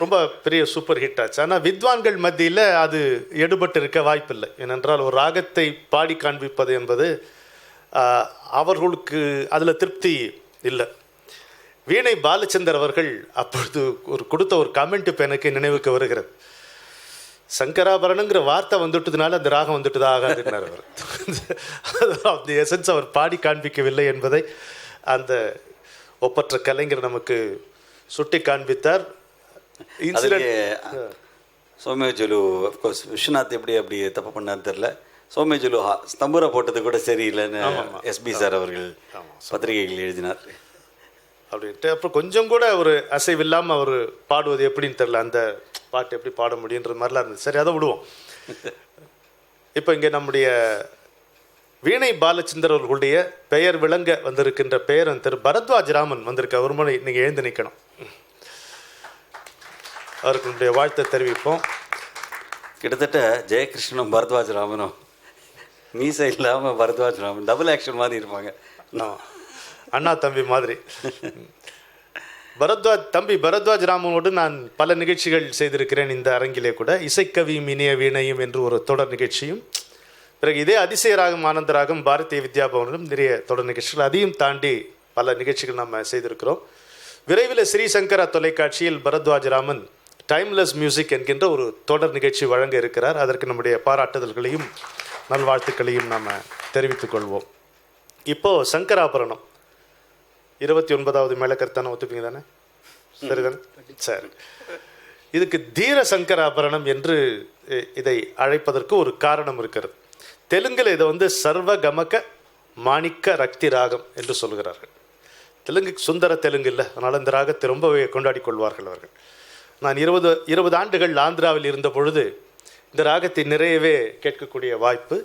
ரொம்ப பெரிய சூப்பர் ஹிட் ஆச்சு. ஆனால் வித்வான்கள் மத்தியில் அது எடுபட்டு இருக்க வாய்ப்பில்லை. ஏனென்றால் ஒரு ராகத்தை பாடி காண்பிப்பது என்பது அவர்களுக்கு அதில் திருப்தி இல்லை. வீணை பாலச்சந்தர் அவர்கள் அப்பொழுது கொடுத்த ஒரு கமெண்ட் இப்போ எனக்கு நினைவுக்கு வருகிறது. சங்கராபரணங்கிற வார்த்தை வந்துட்டதுனால அந்த ராகம் வந்துட்டுதா ஆகாதுன்னார் அவர். அந்த எசன்ஸ் அவர் பாடி காண்பிக்கவில்லை என்பதை அந்த ஒப்பற்ற கலைஞர் நமக்கு சுட்டி காண்பித்தார். சௌமியஜுலு அஃப்கோர்ஸ் விஸ்வநாத் எப்படி அப்படி தப்பு பண்ணான்னு தெரில. சௌமியஜுலு ஸ்தம்பூரா போட்டது கூட சரியில்லைன்னு எஸ்பி சார் அவர்கள் பத்திரிகைகள் எழுதினார் அப்படின்ட்டு. அப்புறம் கொஞ்சம் கூட ஒரு அசைவில்லாமல் அவர் பாடுவது எப்படின்னு தெரில, அந்த பாட்டு எப்படி பாட முடியுன்ற மாதிரிலாம் இருந்தது. சரி, அதை விடுவோம். இப்போ இங்கே நம்முடைய வீணை பாலச்சந்தர் அவர்களுடைய பெயர் விளங்க வந்திருக்கின்ற பேரன் திரு பரத்வாஜ் ராமன் வந்திருக்க. ஒரு முறை நீங்கள் எழுந்து நிற்கணும், அவருக்கு நம்முடைய வாழ்த்தை தெரிவிப்போம். கிட்டத்தட்ட ஜெயகிருஷ்ணனும் பரத்வாஜ் ராமனும் மீசை இல்லாமல் பரத்வாஜ் ராமன் டபுள் ஆக்ஷன் மாதிரி இருப்பாங்க. அண்ணா தம்பி மாதிரி. பரத்வாஜ் ராமனோடு நான் பல நிகழ்ச்சிகள் செய்திருக்கிறேன். இந்த அரங்கிலே கூட இசைக்கவியும் இனிய வீணையும் என்று ஒரு தொடர் நிகழ்ச்சியும், பிறகு இதே அதிசய ராகம் ஆனந்த ராகம் பாரதிய வித்யாபவனிலும் நிறைய தொடர் நிகழ்ச்சிகள், அதையும் தாண்டி பல நிகழ்ச்சிகள் நம்ம செய்திருக்கிறோம். விரைவில் ஸ்ரீசங்கரா தொலைக்காட்சியில் பரத்வாஜ் ராமன் டைம்லெஸ் மியூசிக் என்கின்ற ஒரு தொடர் நிகழ்ச்சி வழங்க இருக்கிறார். அதற்கு நம்முடைய பாராட்டுதல்களையும் நல்வாழ்த்துக்களையும் நாம் தெரிவித்துக் கொள்வோம். இப்போது சங்கராபரணம் 29வது மேலக்கர்த்தான ஒத்துப்பீங்க தானே? சரிதானே? சரி. இதுக்கு தீர சங்கராபரணம் என்று இதை அழைப்பதற்கு ஒரு காரணம் இருக்கிறது. தெலுங்கில் இதை சர்வ கமக மாணிக்க ரக்தி ராகம் என்று சொல்கிறார்கள். தெலுங்கு சுந்தர தெலுங்கு இல்லை, அதனால் இந்த ராகத்தை ரொம்பவே கொண்டாடி கொள்வார்கள் அவர்கள். நான் 20 ஆண்டுகள் ஆந்திராவில் இருந்த பொழுது இந்த ராகத்தை நிறையவே கேட்கக்கூடிய வாய்ப்பு.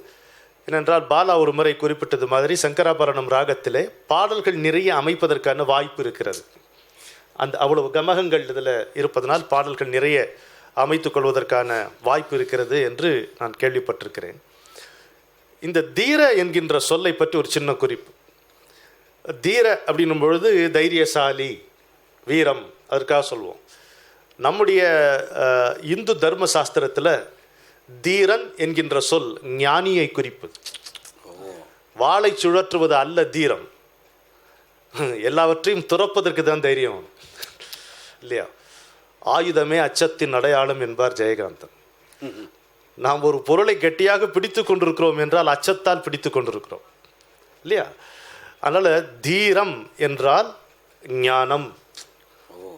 ஏனென்றால் பாலா ஒரு முறை குறிப்பிட்டது மாதிரி சங்கராபரணம் ராகத்திலே பாடல்கள் நிறைய அமைப்பதற்கான வாய்ப்பு இருக்கிறது. அவ்வளவு கமகங்கள் இதில் இருப்பதனால் பாடல்கள் நிறைய அமைத்து கொள்வதற்கான வாய்ப்பு இருக்கிறது என்று நான் கேள்விப்பட்டிருக்கிறேன். இந்த தீர என்கின்ற சொல்லை பற்றி ஒரு சின்ன குறிப்பு. தீர அப்படின்னும் பொழுது தைரியசாலி, வீரம், அதற்காக சொல்லுவோம். நம்முடைய இந்து தர்ம சாஸ்திரத்தில் தீரன் என்கின்ற சொல் ஞானியை குறிப்பு. வாளை சுழற்றுவது அல்ல தீரம், எல்லாவற்றையும் துறப்பதற்கு தான் தைரியம் இல்லையா? ஆயுதமே அச்சத்தின் அடையாளம் என்பார் ஜெயகாந்தன். நாம் ஒரு பொருளை கெட்டியாக பிடித்து கொண்டிருக்கிறோம் என்றால் அச்சத்தால் பிடித்து கொண்டிருக்கிறோம் இல்லையா? அதனால் தீரம் என்றால் ஞானம்,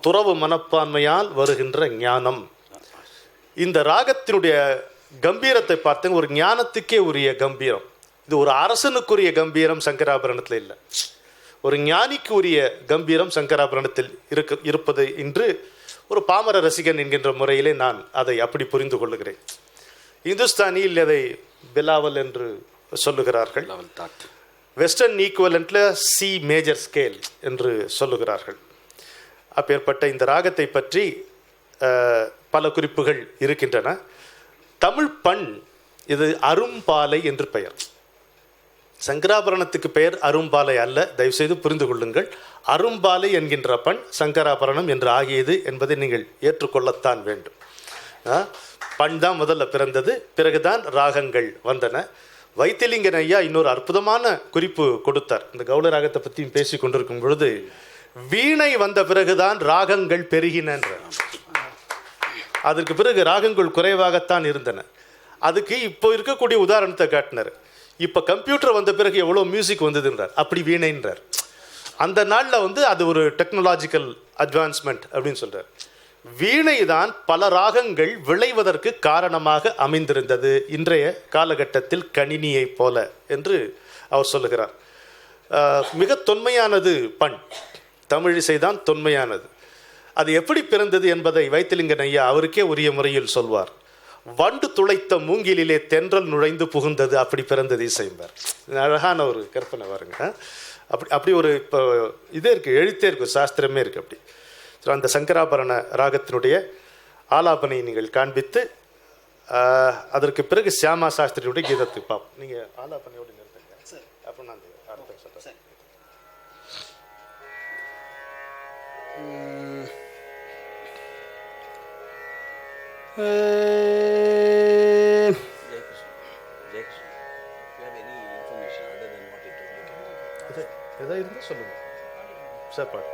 துறவு மனப்பான்மையால் வருகின்ற ஞானம். இந்த ராகத்தினுடைய கம்பீரத்தை பார்த்தங்க, ஒரு ஞானத்துக்கே உரிய கம்பீரம். இது ஒரு அரசனுக்குரிய கம்பீரம் சங்கராபரணத்தில் இல்லை, ஒரு ஞானிக்கு உரிய கம்பீரம் சங்கராபரணத்தில் இருப்பது என்று ஒரு பாமர ரசிகன் என்கின்ற முறையிலே நான் அதை அப்படி புரிந்து கொள்ளுகிறேன். இந்துஸ்தானியில் அதை பிலாவல் என்று சொல்லுகிறார்கள், வெஸ்டர்ன் ஈக்குவலண்ட்ல சி மேஜர் ஸ்கேல் என்று சொல்லுகிறார்கள். அப்பேற்பட்ட இந்த ராகத்தை பற்றி பல குறிப்புகள் இருக்கின்றன. தமிழ் பண் இது அரும்பாலை என்று பெயர். சங்கராபரணத்துக்கு பெயர் அரும்பாலை அல்ல, தயவுசெய்து புரிந்து கொள்ளுங்கள். அரும்பாலை என்கின்ற பண் சங்கராபரணம் என்று ஆகியது என்பதை நீங்கள் ஏற்றுக்கொள்ளத்தான் வேண்டும். பண் தான் முதல்ல பிறந்தது, பிறகுதான் ராகங்கள் வந்தன. வைத்திலிங்கன் ஐயா இன்னொரு அற்புதமான குறிப்பு கொடுத்தார். இந்த கௌள ராகத்தை பற்றியும் பேசி கொண்டிருக்கும் பொழுது, வீணை வந்த பிறகுதான் ராகங்கள் பெருகின. அதற்கு பிறகு ராகங்கள் குறைவாகத்தான் இருந்தன. அதுக்கு இப்போ இருக்கக்கூடிய உதாரணத்தை காட்டினார். இப்போ கம்ப்யூட்டர் வந்த பிறகு எவ்வளோ மியூசிக் வந்ததுன்றார், அப்படி வீணைன்றார். அந்த நாளில் அது ஒரு டெக்னாலஜிக்கல் அட்வான்ஸ்மெண்ட் அப்படின்னு சொல்கிறார். வீணை தான் பல ராகங்கள் விளைவதற்கு காரணமாக அமைந்திருந்தது இன்றைய காலகட்டத்தில் கணினியை போல என்று அவர் சொல்லுகிறார். மிக தொன்மையானது பண், தமிழிசைதான் தொன்மையானது. அது எப்படி பிறந்தது என்பதை வைத்திலிங்கன் ஐயா அவருக்கே உரிய முறையில் சொல்வார். வண்டு துளைத்த மூங்கிலே தென்றல் நுழைந்து புகுந்தது, அப்படி பிறந்தது இசைம்பார். அழகான ஒரு கற்பனை பாருங்க. அப்படி ஒரு இப்போ இதே இருக்குது, எழுத்தே இருக்குது, சாஸ்திரமே இருக்குது. அப்படி ஸோ அந்த சங்கராபரண ராகத்தினுடைய ஆலாபனை நீங்கள் காண்பித்து அதற்கு பிறகு சியாமா சாஸ்திரியுடைய கீதத்துக்கு பார்ப்போம். நீங்கள் ஆலாபனையோடு நிறுத்துங்க, அப்போ நான் அர்த்தம் சொல்கிறேன். எதாவது இருந்தால் சொல்லுங்க சார். பாடு.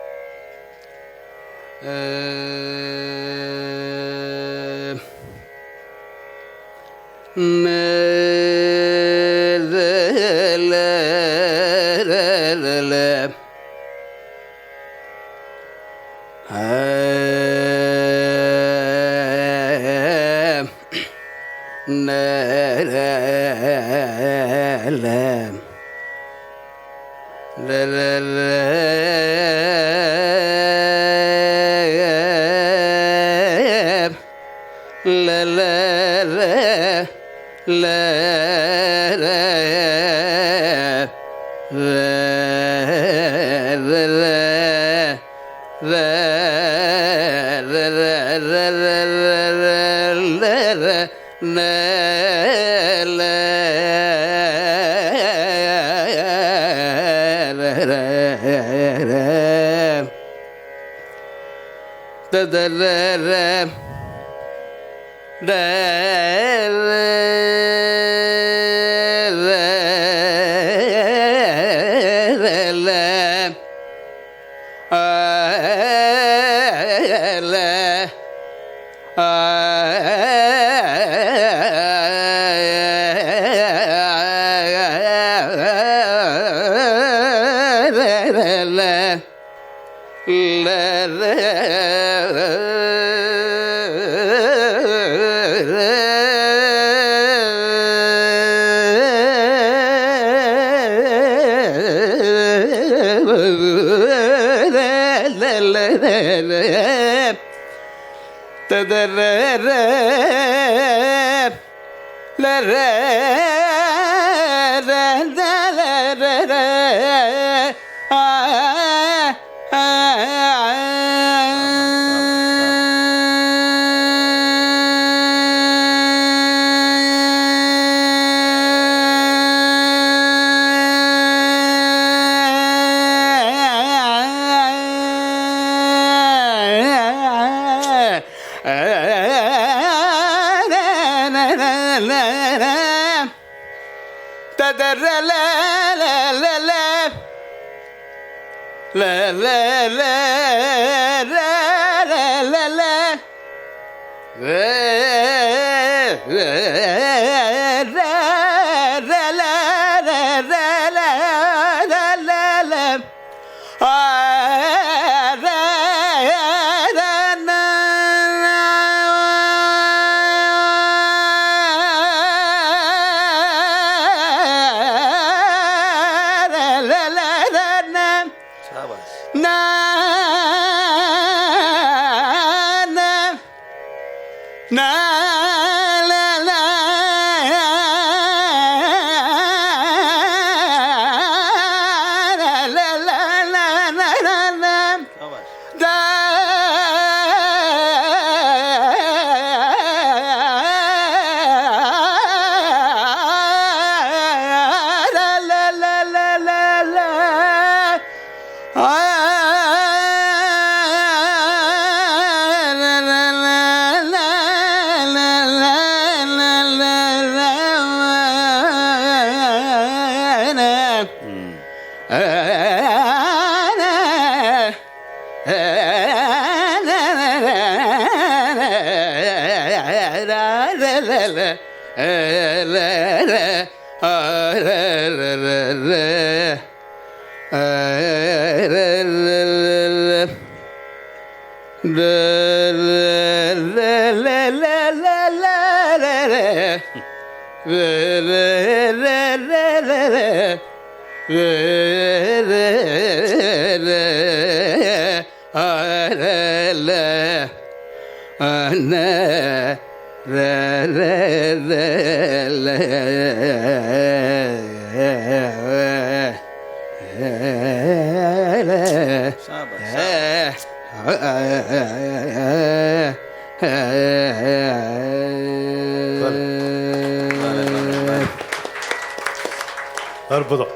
அற்புதம்.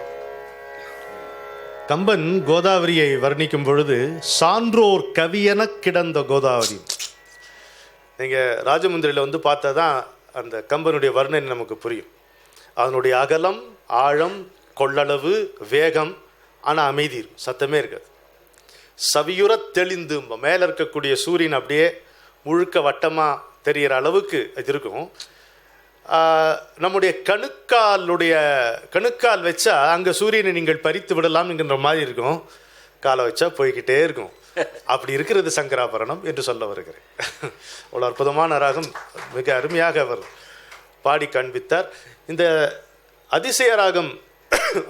கம்பன் கோதாவரியை வர்ணிக்கும் பொழுது சான்றோர் கவியென கிடந்த கோதாவரி. நீங்கள் ராஜமுந்திரியில் வந்து பார்த்தா தான் அந்த கம்பனுடைய வர்ணனை நமக்கு புரியும். அதனுடைய அகலம், ஆழம், கொள்ளளவு, வேகம், ஆனால் அமைதி இருக்கும், சத்தமே இருக்காது. சவியுற தெளிந்து மேலே இருக்கக்கூடிய சூரியன் அப்படியே முழுக்க வட்டமாக தெரிகிற அளவுக்கு அது இருக்கும். நம்முடைய கணுக்கால் வச்சா அங்கே சூரியனை நீங்கள் பறித்து விடலாம் என்கின்ற மாதிரி இருக்கும். காலை வச்சா போய்கிட்டே இருக்கும். அப்படி இருக்கிறது சங்கராபரணம் என்று சொல்ல வருகிறேன். அவ்வளோ அற்புதமான ராகம், மிக அருமையாக அவர் பாடி காண்பித்தார். இந்த அதிசய ராகம்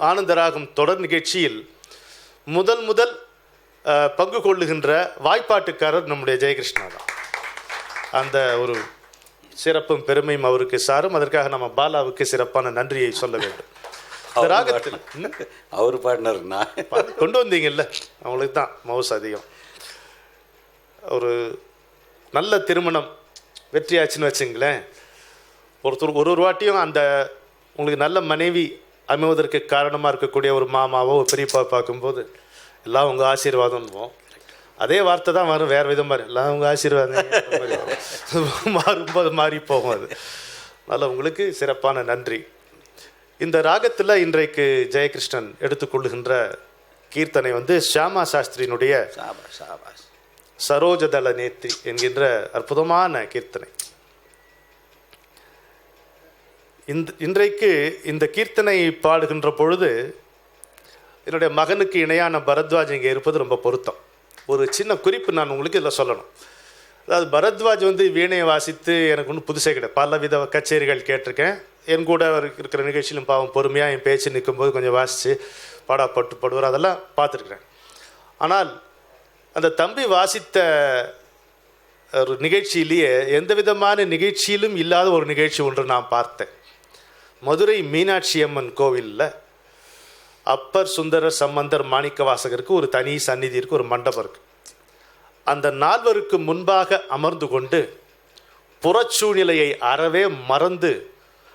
ஆனந்த ராகம் தொடர் நிகழ்ச்சியில் முதல் பங்கு கொள்ளுகின்ற வாய்ப்பாட்டுக்காரர் நம்முடைய ஜெயகிருஷ்ணா தான். அந்த ஒரு சிறப்பும் பெருமையும் அவருக்கு சாரும். அதற்காக நம்ம பாலாவுக்கு சிறப்பான நன்றியை சொல்ல வேண்டும். இந்த ராகத்தில் அவர் பாடினார், நான் கொண்டு வந்தீங்கல்ல, அவங்களுக்கு தான் மவுஸ் அதிகம். ஒரு நல்ல திருமணம் வெற்றியாச்சுன்னு வச்சுங்களேன், ஒருத்தர் ஒரு வாட்டியும் அந்த உங்களுக்கு நல்ல மனைவி அமைவதற்கு காரணமாக இருக்கக்கூடிய ஒரு மாமாவோ ஒரு பெரியப்பா பார்க்கும்போது எல்லாம் உங்கள் ஆசீர்வாதம்னுவோம். அதே வார்த்தை தான் வரும், வேறு விதம் மாதிரி எல்லாம் உங்கள் ஆசீர்வாதம் மாறும்போது மாறி போகும். அது அதனால் உங்களுக்கு சிறப்பான நன்றி. இந்த ராகத்தில் இன்றைக்கு ஜெயகிருஷ்ணன் எடுத்துக்கொள்ளுகின்ற கீர்த்தனை வந்து ஷியாமா சாஸ்திரியினுடைய சரோஜதள நேத்தி என்கின்ற அற்புதமான கீர்த்தனை. இன்றைக்கு இந்த கீர்த்தனை பாடுகின்ற பொழுது என்னுடைய மகனுக்கு இணையான பரத்வாஜ் இங்கே இருப்பது ரொம்ப பொருத்தம். ஒரு சின்ன குறிப்பு நான் உங்களுக்கு இதில் சொல்லணும். அதாவது பரத்வாஜ் வந்து வீணையை வாசித்து எனக்கு ஒன்றும் புதுசே கிடையாது. பல வித கச்சேரிகள் கேட்டிருக்கேன். என் கூட இருக்கிற நிகழ்ச்சியிலும் பாவம் பொறுமையாக என் பேச்சு நிற்கும்போது கொஞ்சம் வாசித்து பாடுவார், அதெல்லாம் பார்த்துருக்குறேன். ஆனால் அந்த தம்பி வாசித்த ஒரு நிகழ்ச்சியிலேயே எந்த விதமான நிகழ்ச்சியிலும் இல்லாத ஒரு நிகழ்ச்சி ஒன்று நான் பார்த்தேன். மதுரை மீனாட்சி அம்மன் கோவிலில் அப்பர், சுந்தரர், சம்பந்தர், மாணிக்க வாசகருக்கு ஒரு தனி சந்நிதி இருக்குது, ஒரு மண்டபம் இருக்குது. அந்த நால்வருக்கு முன்பாக அமர்ந்து கொண்டு புறச்சூழ்நிலையை அறவே மறந்து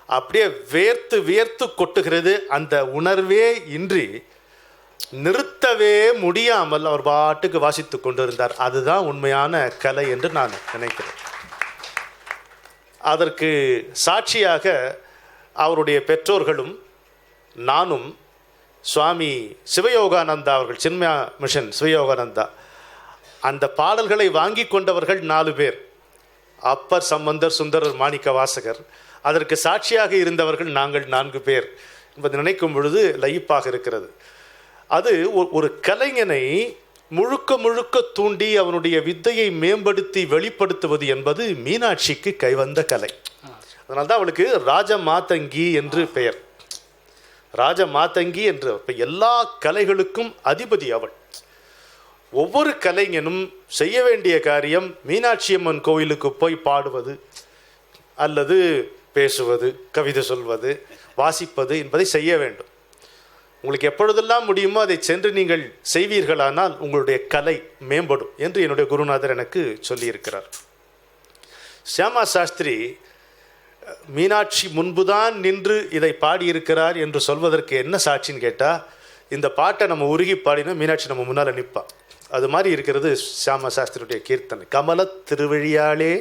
அப்படியே வேர்த்து வேர்த்து கொட்டுகிறது. அந்த உணர்வே இன்றி நிறுத்தவே முடியாமல் அவர் பாட்டுக்கு வாசித்து கொண்டிருந்தார். அதுதான் உண்மையான கலை என்று நான் நினைக்கிறேன். அதற்கு சாட்சியாக அவருடைய பெற்றோர்களும் நானும் சுவாமி சிவயோகானந்தா அவர்கள், சின்மயா மிஷன் சிவயோகானந்தா, அந்த பாடல்களை வாங்கி கொண்டவர்கள் 4 பேர். அப்பர், சம்பந்தர், சுந்தரர், மாணிக்க வாசகர். அதற்கு சாட்சியாக இருந்தவர்கள் நாங்கள் 4 பேர் என்பதை நினைக்கும் பொழுது லயிப்பாக இருக்கிறது. அது ஒரு கலைஞனை முழுக்க தூண்டி அவனுடைய வித்தையை மேம்படுத்தி வெளிப்படுத்துவது என்பது மீனாட்சிக்கு கைவந்த கலை. அதனால்தான் அவளுக்கு ராஜமாதங்கி என்று பெயர். ராஜமாதங்கி என்று எல்லா கலைகளுக்கும் அதிபதி அவள். ஒவ்வொரு கலைஞனும் செய்ய வேண்டிய காரியம் மீனாட்சி அம்மன் கோயிலுக்கு போய் பாடுவது அல்லது பேசுவது, கவிதை சொல்வது, வாசிப்பது என்பதை செய்ய வேண்டும். உங்களுக்கு எப்பொழுதெல்லாம் முடியுமோ அதை சென்று நீங்கள் செய்வீர்களானால் உங்களுடைய கலை மேம்படும் என்று என்னுடைய குருநாதர் எனக்கு சொல்லியிருக்கிறார். ஷியாமா சாஸ்திரி மீனாட்சி முன்புதான் நின்று இதை பாடியிருக்கிறார் என்று சொல்வதற்கு என்ன சாட்சின்னு கேட்டால், இந்த பாட்டை நம்ம உருகி பாடினா மீனாட்சி நம்ம முன்னால் நிற்பா. அது மாதிரி இருக்கிறது ஷியாமா சாஸ்திரியுடைய கீர்த்தனை. கமல திருவழியாளே,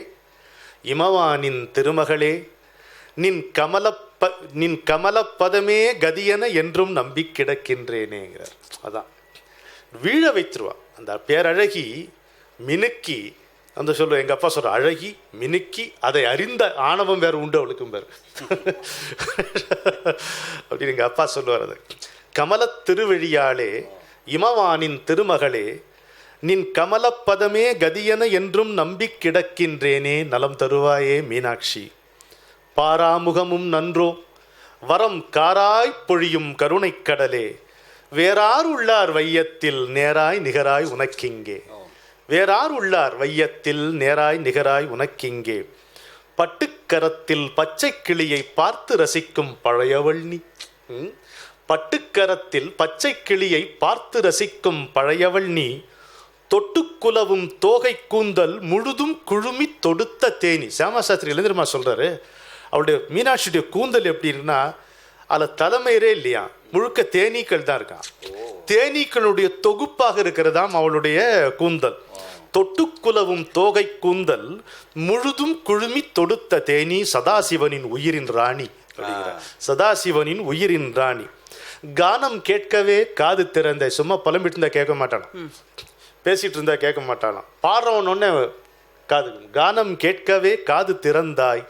இமவானின் திருமகளே, நின் கமலப்பதமே கதியென என்றும் நம்பி கிடக்கின்றேனேங்கிறார். அதான் வீழ வைத்துருவா. அந்த பேரழகி மினுக்கி, அந்த சொல்ல எங்கள் அப்பா சொல்கிற அழகி மினுக்கி, அதை அறிந்த ஆணவம் வேறு உண்டு அவளுக்கும் பேர் அப்படின்னு எங்கள் அப்பா சொல்லுவார். அது கமல திருவழியாளே, இமவானின் திருமகளே, நின் கமலப்பதமே கதியென என்றும் நம்பி கிடக்கின்றேனே, நலம் தருவாயே மீனாட்சி. பாராமுகமும் நன்றோ வரம் காராய் பொழியும் கருணைக் கடலே, வேறார் உள்ளார் வையத்தில் நேராய் நிகராய் உனக்கிங்கே. வேறார் உள்ளார் வையத்தில் நேராய் நிகராய் உனக்கிங்கே. பட்டுக்கரத்தில் பச்சை கிளியை பார்த்து ரசிக்கும் பழையவள் நீ. பட்டுக்கரத்தில் பச்சை கிளியை பார்த்து ரசிக்கும் பழையவள் நீ. தொட்டுக்குலவும் தோகை கூந்தல் முழுதும் குழுமி தொடுத்த தேனி. ஷியாமா சாஸ்திரி எழுந்திரமா சொல்றாரு, அவளுடைய மீனாட்சியுடைய கூந்தல் எப்படி இருக்குன்னா, அதில் தலைமையரே இல்லையா, முழுக்க தேனீக்கள் தான் இருக்கான். தேனீக்களுடைய தொகுப்பாக இருக்கிறதாம் அவளுடைய கூந்தல். தொட்டுக்குலவும் தோகை கூந்தல் முழுதும் குழுமி தொடுத்த தேனி, சதாசிவனின் உயிரின் ராணி. சதாசிவனின் உயிரின் ராணி. கானம் கேட்கவே காது திறந்த. சும்மா புலம்பிட்டு இருந்தா கேட்க மாட்டானா, பேசிட்டு இருந்தா கேட்க மாட்டானா, பாடுறவனொன்னே காது. கானம் கேட்கவே காது திறந்தாய்,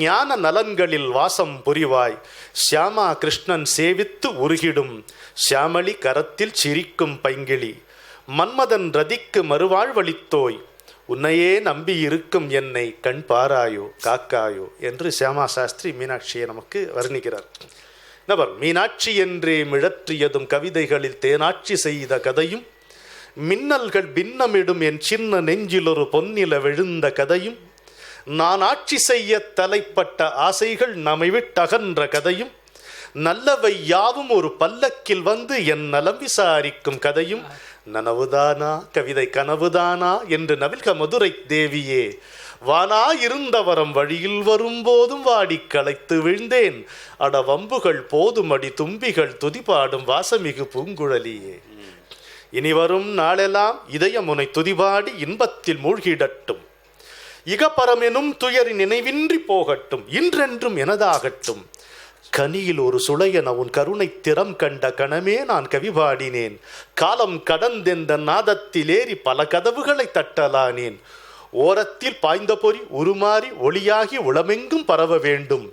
ஞான நலன்களில் வாசம் புரிவாய். ஷியாமா கிருஷ்ணன் சேவித்து உருகிடும் ஷியாமளி கரத்தில் சிரிக்கும் பைங்கிளி. மன்மதன் ரதிக்கு மறுவாழ்வளித்தோய், உன்னையே நம்பி இருக்கும் என்னை கண் பாராயோ காக்காயோ என்று சியாமா சாஸ்திரி மீனாட்சியை நமக்கு வர்ணிக்கிறார். நபர் மீனாட்சி என்றே மிழற்றியதும் கவிதைகளில் தேனாட்சி செய்த கதையும், மின்னல்கள் பின்னமிடும் என் சின்ன நெஞ்சில் ஒரு பொன்னில விழுந்த கதையும், நான் ஆட்சி செய்ய தலைப்பட்ட ஆசைகள் நம்மை விட்டகன்ற கதையும், நல்லவை யாவும் ஒரு பல்லக்கில் வந்து என் நலம் விசாரிக்கும் கதையும், நனவுதானா கவிதை கனவுதானா என்று நவில்க மதுரை தேவியே, வானா இருந்தவரம் வழியில் வரும்போதும் வாடி களைத்து விழுந்தேன், அட வம்புகள் போதும் அடி தும்பிகள் துதிபாடும் வாசமிகு பூங்குழலியே, இனி வரும் நாளெல்லாம் இதயம் உனை துதிபாடி இன்பத்தில் மூழ்கிடட்டும், இகப்பரமெனும் துயரின் நினைவின்றி போகட்டும், இன்றென்றும் எனதாகட்டும், கனியில் ஒரு சுளையன உன் கருணை திறம் கண்ட கணமே நான் கவி பாடினேன், காலம் கடந்தெந்த நாதத்திலேறி பல கதவுகளை தட்டலானேன், ஓரத்தில் பாய்ந்த பொறி உருமாறி ஒளியாகி உளமெங்கும் பரவ வேண்டும்,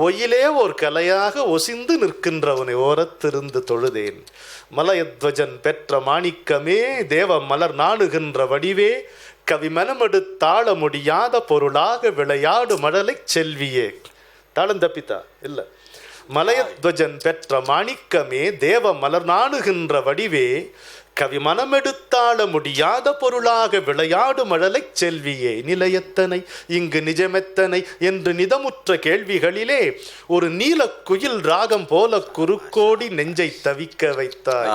ஒயிலே ஓர் கலையாக ஒசிந்து நிற்கின்றவனை ஓரத்திருந்து தொழுதேன், மலயத்வஜன் பெற்ற மாணிக்கமே தேவ மலர் நாணுகின்ற வடிவே, கவி மனமெடுத்தாள முடியாத பொருளாக விளையாடு மழலை செல்வியே. தாளம் தப்பித்தா இல்லை. மலயத்வஜன் பெற்ற மாணிக்கமே தேவ மலர் நாணுகின்ற வடிவே, கவி மனமெடுத்தாள முடியாத பொருளாக விளையாடு மழலை செல்வியே, நிலையத்தனை இங்கு நிஜமெத்தனை என்று நிதமுற்ற கேள்விகளிலே ஒரு நீலக்குயில் ராகம் போல குறுக்கோடி நெஞ்சை தவிக்க வைத்தாய்,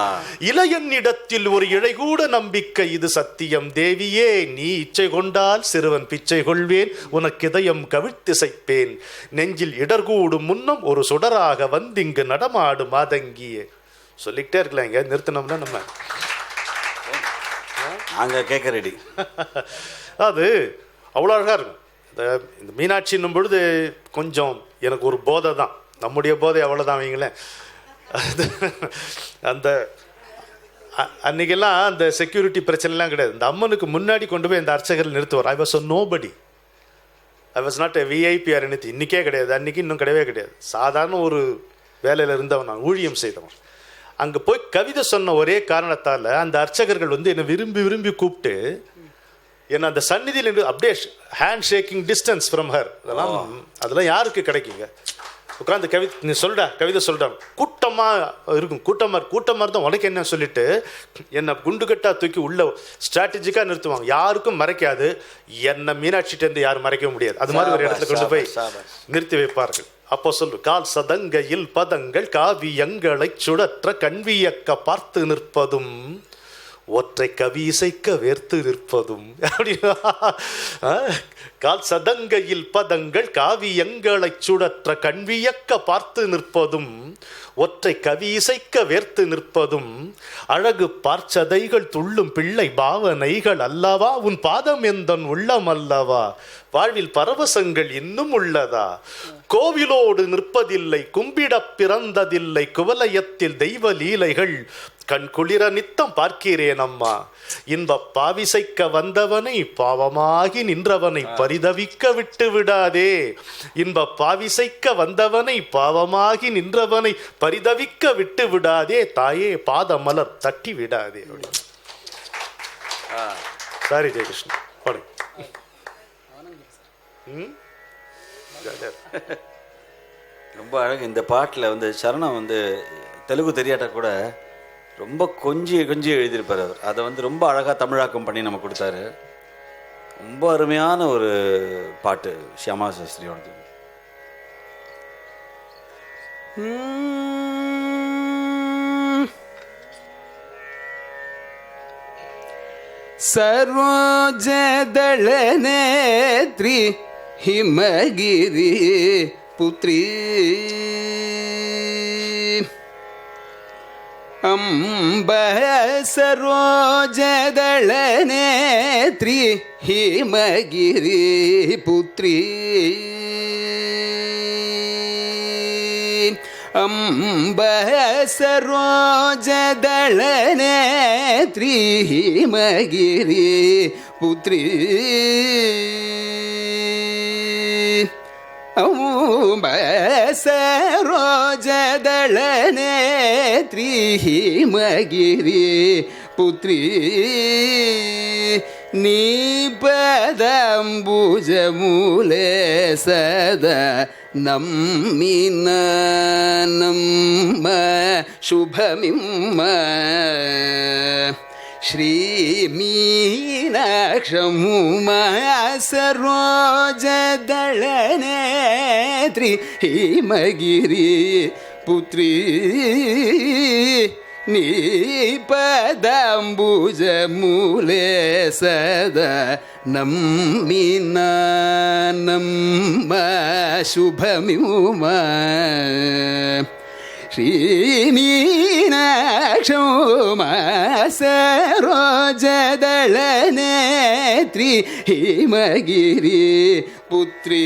இளையனிடத்தில் ஒரு இழைகூட நம்பிக்கை இது சத்தியம் தேவியே, நீ இச்சை கொண்டால் சிறுவன் பிச்சை கொள்வேன், உனக்கு இதயம் கவிழ்த்திசைப்பேன், நெஞ்சில் இடர்கூடும் முன்னம் ஒரு சுடராக வந்திங்கு நடமாடும் மாதங்கியே. சொல்லிக்கிட்டே இருக்கலாம், இங்க நிறுத்தினோம்னா நம்ம அங்கே கேட்க ரெடி. அது அவ்வளோ அழகாக இருக்கும். இந்த மீனாட்சின்னும் பொழுது கொஞ்சம் எனக்கு ஒரு போதை தான், நம்முடைய போதை அவ்வளோதான் வைங்களேன். அந்த அன்றைக்கெல்லாம் அந்த செக்யூரிட்டி பிரச்சனைலாம் கிடையாது. இந்த அம்மனுக்கு முன்னாடி கொண்டு போய் இந்த அர்ச்சகர்கள் நிறுத்துவார். I was nobody, I was not a VIP or anything. இன்றைக்கே கிடையாது, அன்றைக்கி இன்னும் கிடையவே கிடையாது. சாதாரண ஒரு வேலையில் இருந்தவன், நான் ஊழியம் செய்தவன். அங்கே போய் கவிதை சொன்ன ஒரே காரணத்தால் அந்த அர்ச்சகர்கள் வந்து என்னை விரும்பி விரும்பி கூப்பிட்டு என்னை அந்த சந்நிதியில் அப்படியே hand shaking distance from her. அதெல்லாம் யாருக்கு கிடைக்குங்க? உட்காந்து நீ சொல்டா கவிதை சொல்கிறா, கூட்டமாக இருக்கும், கூட்டமாக இருந்தால் உனக்கு என்ன சொல்லிட்டு என்னை குண்டுகட்டாக தூக்கி உள்ள ஸ்ட்ராட்டஜிக்காக நிறுத்துவாங்க. யாருக்கும் மறைக்காது, என்னை மீனாட்சிட்டேருந்து யாரும் மறைக்க முடியாது. அது மாதிரி ஒரு இடத்துல கொண்டு போய் நிறுத்தி வைப்பார்கள். அப்போ சொல்லு, கால் சதங்கையில் பதங்கள் காவியங்களை சுழற்ற கண்வியக்க பார்த்து நிற்பதும், ஒற்றை கவி இசைக்க வேர்த்து நிற்பதும். அப்படின்னா கால் சதங்கையில் பதங்கள் காவியங்களை சுழற்ற கண்வியக்க பார்த்து நிற்பதும், ஒற்றை கவி இசைக்க வேர்த்து நிற்பதும், அழகு பார்ச்சதைகள் துள்ளும் பிள்ளை பாவனைகள் அல்லவா, உன் பாதம் எந்தன் உள்ளம் அல்லவா, வாழ்வில் பரவசங்கள் இன்னும் உள்ளதா, கோவிலோடு நிற்பதில்லை கும்பிடப் பிறந்ததில்லை குவலயத்தில் தெய்வ லீலைகள், கண் குளிர நித்தம் பார்க்கிறேன் அம்மா, இன்ப பாவிசைக்க வந்தவனை பாவமாகி நின்றவனை பரிதவிக்க விட்டு விடாதே, இன்ப பாவிசைக்க வந்தவனை பாவமாகி நின்றவனை பரிதவிக்க விட்டு விடாதே, தாயே பாத மலர் தட்டி விடாதே. சாரி ஜெயகிருஷ்ணன் பாடு. ரொம்ப அழகு. இந்த பாட்டில் வந்து சரணம் வந்து தெலுங்கு தெரியாட்டா கூட ரொம்ப கொஞ்சி எழுதியிருப்பார் அவர். அதை வந்து ரொம்ப அழகாக தமிழாக்கம் பண்ணி நம்ம கொடுத்தாரு. ரொம்ப அருமையான ஒரு பாட்டு ஷியாமா சாஸ்திரியோடது. சரோஜதள நேத்ரி ಹಿಮಗಿರಿ ಪುತ್ರಿ ಅಂಬ ಸರೋಜದಳ ನೇತ್ರಿ ಹಿಮಗಿರಿ ಪುತ್ರಿ ಅಂಬ ಸರೋಜದಳ ನೇತ್ರಿ ಹಿಮಗಿರಿ ಪುತ್ರಿ ಅಂಬ ಸರೋಜದಳ ನೇತ್ರಿ ಹಿಮಗಿರಿ ಪುತ್ರಿ நீபதம்புஜமூலே சதா நம்மின நம்ம சுபமிம்ம श्रीमीनाक्षमुमा सरोजदलनेत्री हिमगिरि पुत्री नीपदाम्बुजमूले सदा नम्मिना नम्म शुभमिमा श्रीमीनाक्षमा सरोजदलनेत्री हिमगिरि पुत्री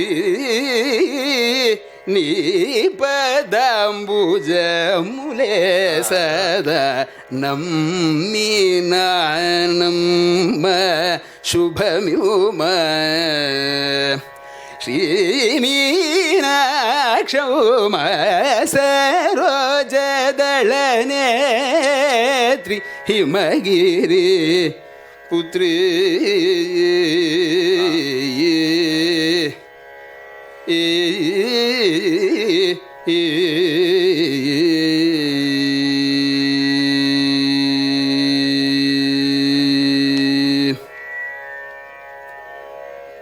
नीपदाम्बुजमूले सदा नम्मिना नम्म शुभमिमा श्रीमीनाक्षमा सरोजदलनेत्री हिमगिरि पुत्री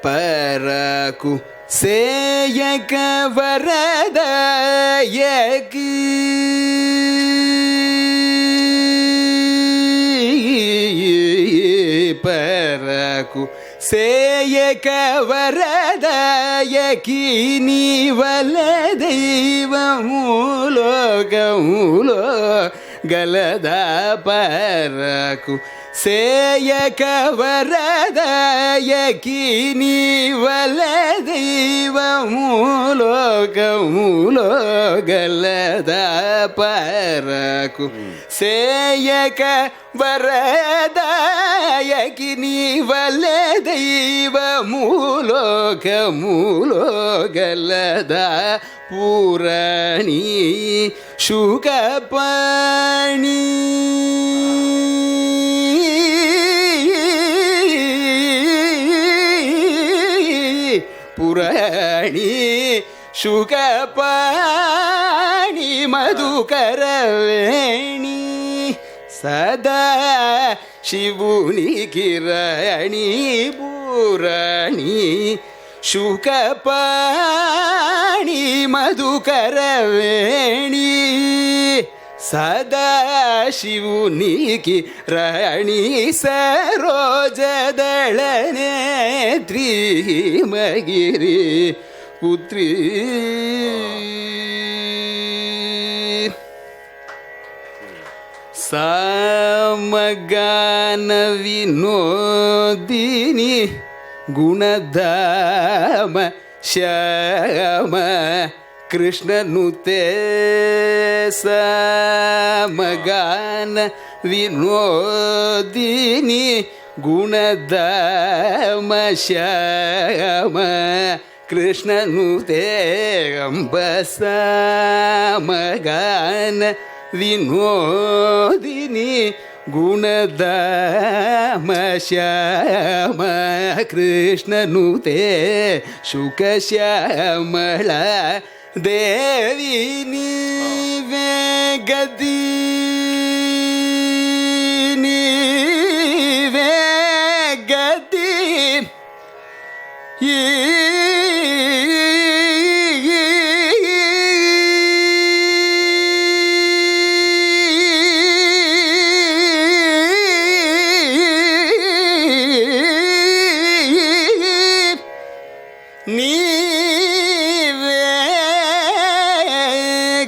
परकु सेयक वरदायक परकु सेयक वरदायकी नीवल दैवमूलो गमूलो गलदा परकु सेयक वरदायकी नीवल दैवमूलो गमूलो गलदा परकु सेयक वरदायकी नीवल दैवमूलो गमूलो गलदा पुराणी शुकपाणी पुराणी शुकपाणी मधुकरवेणी सदा शिवुनि किरणी पुराणी शुकपाणी मधुकरवेणी सदा शिवुनि किरणी सरोजदलनेत्री हिमगिरि पुत्री सामगान विनोदिनी गुणधाम श्याम कृष्णनुते सामगान विनोदिनी गुणधाम श्याम कृष्णनुते अम्बसामगान विनोदिनी गुणधाम श्याम कृष्णनुते शुकश्यामला देवी नीवे गदी नीवे